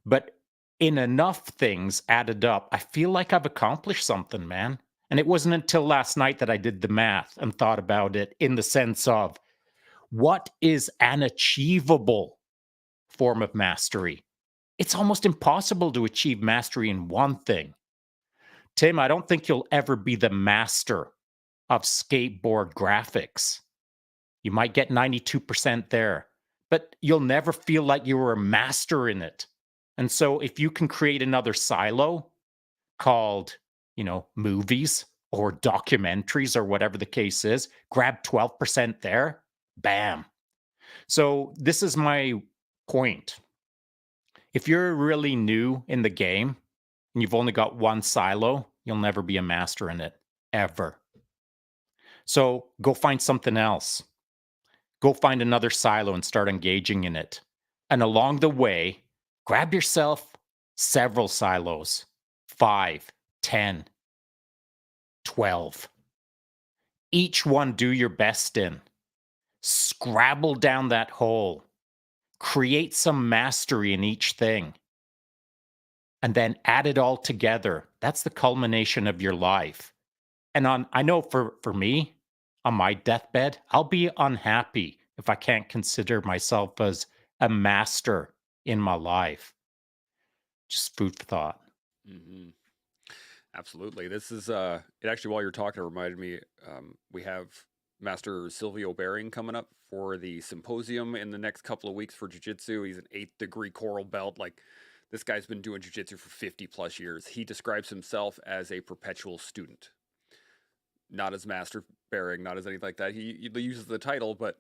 but in enough things added up, I feel like I've accomplished something, man. And it wasn't until last night that I did the math and thought about it in the sense of what is an achievable form of mastery? It's almost impossible to achieve mastery in one thing. Tim, I don't think you'll ever be the master of skateboard graphics. You might get 92% there, but you'll never feel like you were a master in it. And so if you can create another silo called, movies or documentaries or whatever the case is, grab 12% there, bam. So this is my point. If you're really new in the game and you've only got one silo, you'll never be a master in it, ever. So go find something else. Go find another silo and start engaging in it. And along the way, grab yourself several silos, 5, 10, 12. Each one do your best in. Scrabble down that hole. Create some mastery in each thing. And then add it all together. That's the culmination of your life. And I know for me, on my deathbed, I'll be unhappy if I can't consider myself as a master in my life. Just food for thought. Mm-hmm. Absolutely. This is it actually, while you're talking, it reminded me, we have Master Silvio Bering coming up for the symposium in the next couple of weeks for jiu-jitsu. He's an 8th degree coral belt. Like, this guy's been doing jiu-jitsu for 50 plus years. He describes himself as a perpetual student, not as Master Bering, not as anything like that. He uses the title, but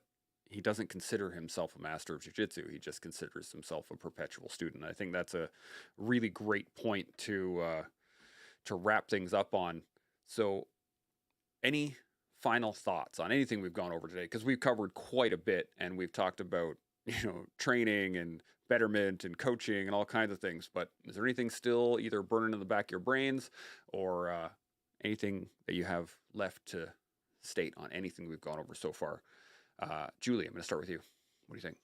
he doesn't consider himself a master of jiu-jitsu. He just considers himself a perpetual student. I think that's a really great point to wrap things up on. So, any final thoughts on anything we've gone over today? Because we've covered quite a bit, and we've talked about training and betterment and coaching and all kinds of things. But is there anything still either burning in the back of your brains, or anything that you have left to state on anything we've gone over so far? Julie, I'm going to start with you. What do you think?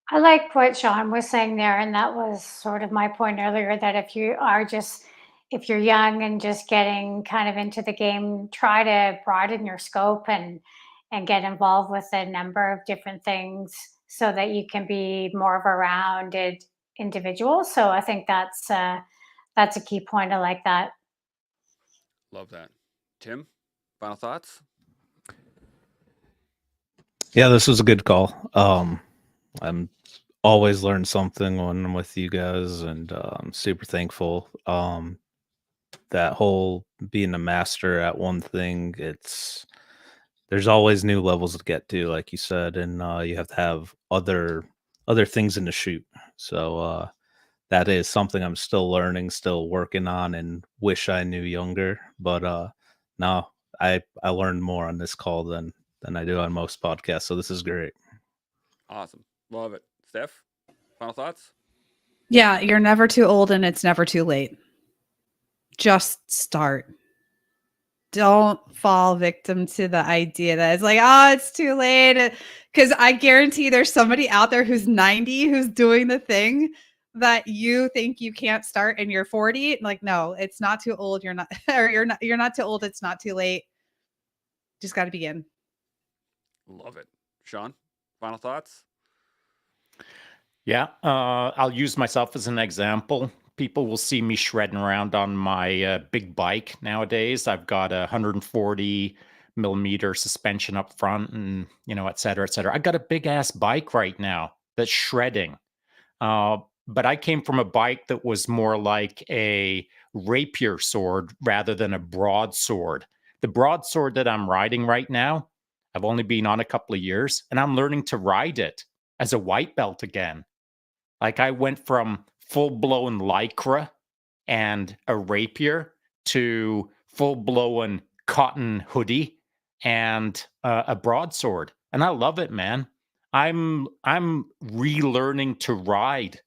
I like what Sean was saying there, and that was sort of my point earlier, that if you're young and just getting kind of into the game, try to broaden your scope and get involved with a number of different things so that you can be more of a rounded individual. So I think that's a key point. I like that. Love that. Tim, final thoughts? Yeah, this was a good call. I'm always learn something when I'm with you guys, and I'm super thankful. That whole being a master at one thing, there's always new levels to get to, like you said, and you have to have other things in the chute. So that is something I'm still learning, still working on, and wish I knew younger. But no, I learned more on this call than I do on most podcasts. So this is great. Awesome. Love it. Steph, final thoughts? Yeah, you're never too old and it's never too late. Just start. Don't fall victim to the idea that it's like, oh, it's too late. Because I guarantee there's somebody out there who's 90 who's doing the thing that you think you can't start and you're 40. Like, no, it's not too old. You're not, or you're not too old. It's not too late. Just got to begin. Love it. Sean, final thoughts? Yeah, I'll use myself as an example. People will see me shredding around on my big bike nowadays. I've got a 140 millimeter suspension up front, and et cetera, et cetera. I got a big ass bike right now that's shredding. But I came from a bike that was more like a rapier sword rather than a broadsword. The broadsword that I'm riding right now, I've only been on a couple of years, and I'm learning to ride it as a white belt again. Like, I went from full-blown lycra and a rapier to full-blown cotton hoodie and a broadsword, and I love it, man. I'm relearning to ride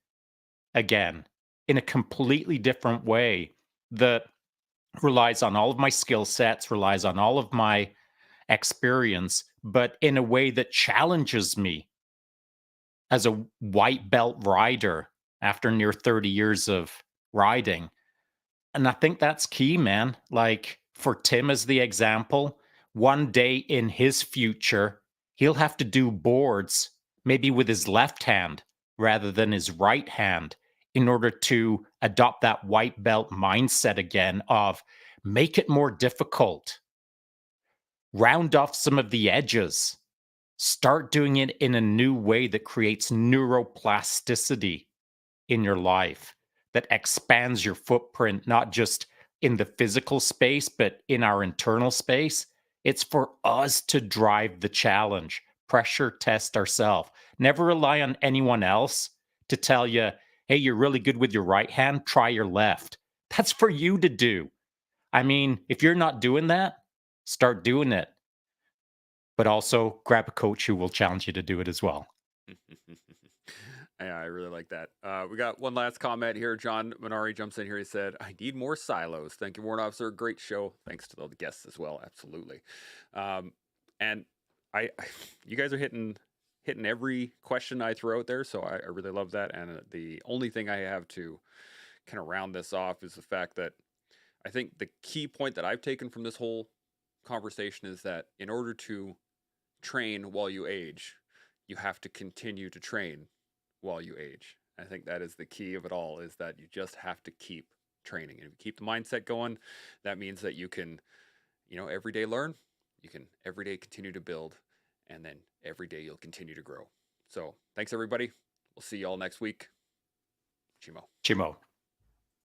again in a completely different way that relies on all of my skill sets, relies on all of my experience, but in a way that challenges me as a white belt rider after near 30 years of riding. And I think that's key, man. Like for Tim as the example, one day in his future, he'll have to do boards maybe with his left hand rather than his right hand in order to adopt that white belt mindset again of make it more difficult, round off some of the edges, start doing it in a new way that creates neuroplasticity in your life, that expands your footprint, not just in the physical space, but in our internal space. It's for us to drive the challenge, pressure test ourselves. Never rely on anyone else to tell you, hey, you're really good with your right hand, try your left. That's for you to do. I mean, if you're not doing that, start doing it. But also grab a coach who will challenge you to do it as well. Yeah, I really like that. We got one last comment here. John Minari jumps in here. He said, I need more silos. Thank you, Warrant Officer. Great show. Thanks to the guests as well. Absolutely. And you guys are hitting every question I throw out there. So I really love that. And the only thing I have to kind of round this off is the fact that I think the key point that I've taken from this whole conversation is that in order to train while you age, you have to continue to train while you age. I think that is the key of it all, is that you just have to keep training. And if you keep the mindset going, that means that you can, every day learn, you can every day continue to build, and then every day you'll continue to grow. So thanks, everybody. We'll see you all next week. Chimo. Chimo.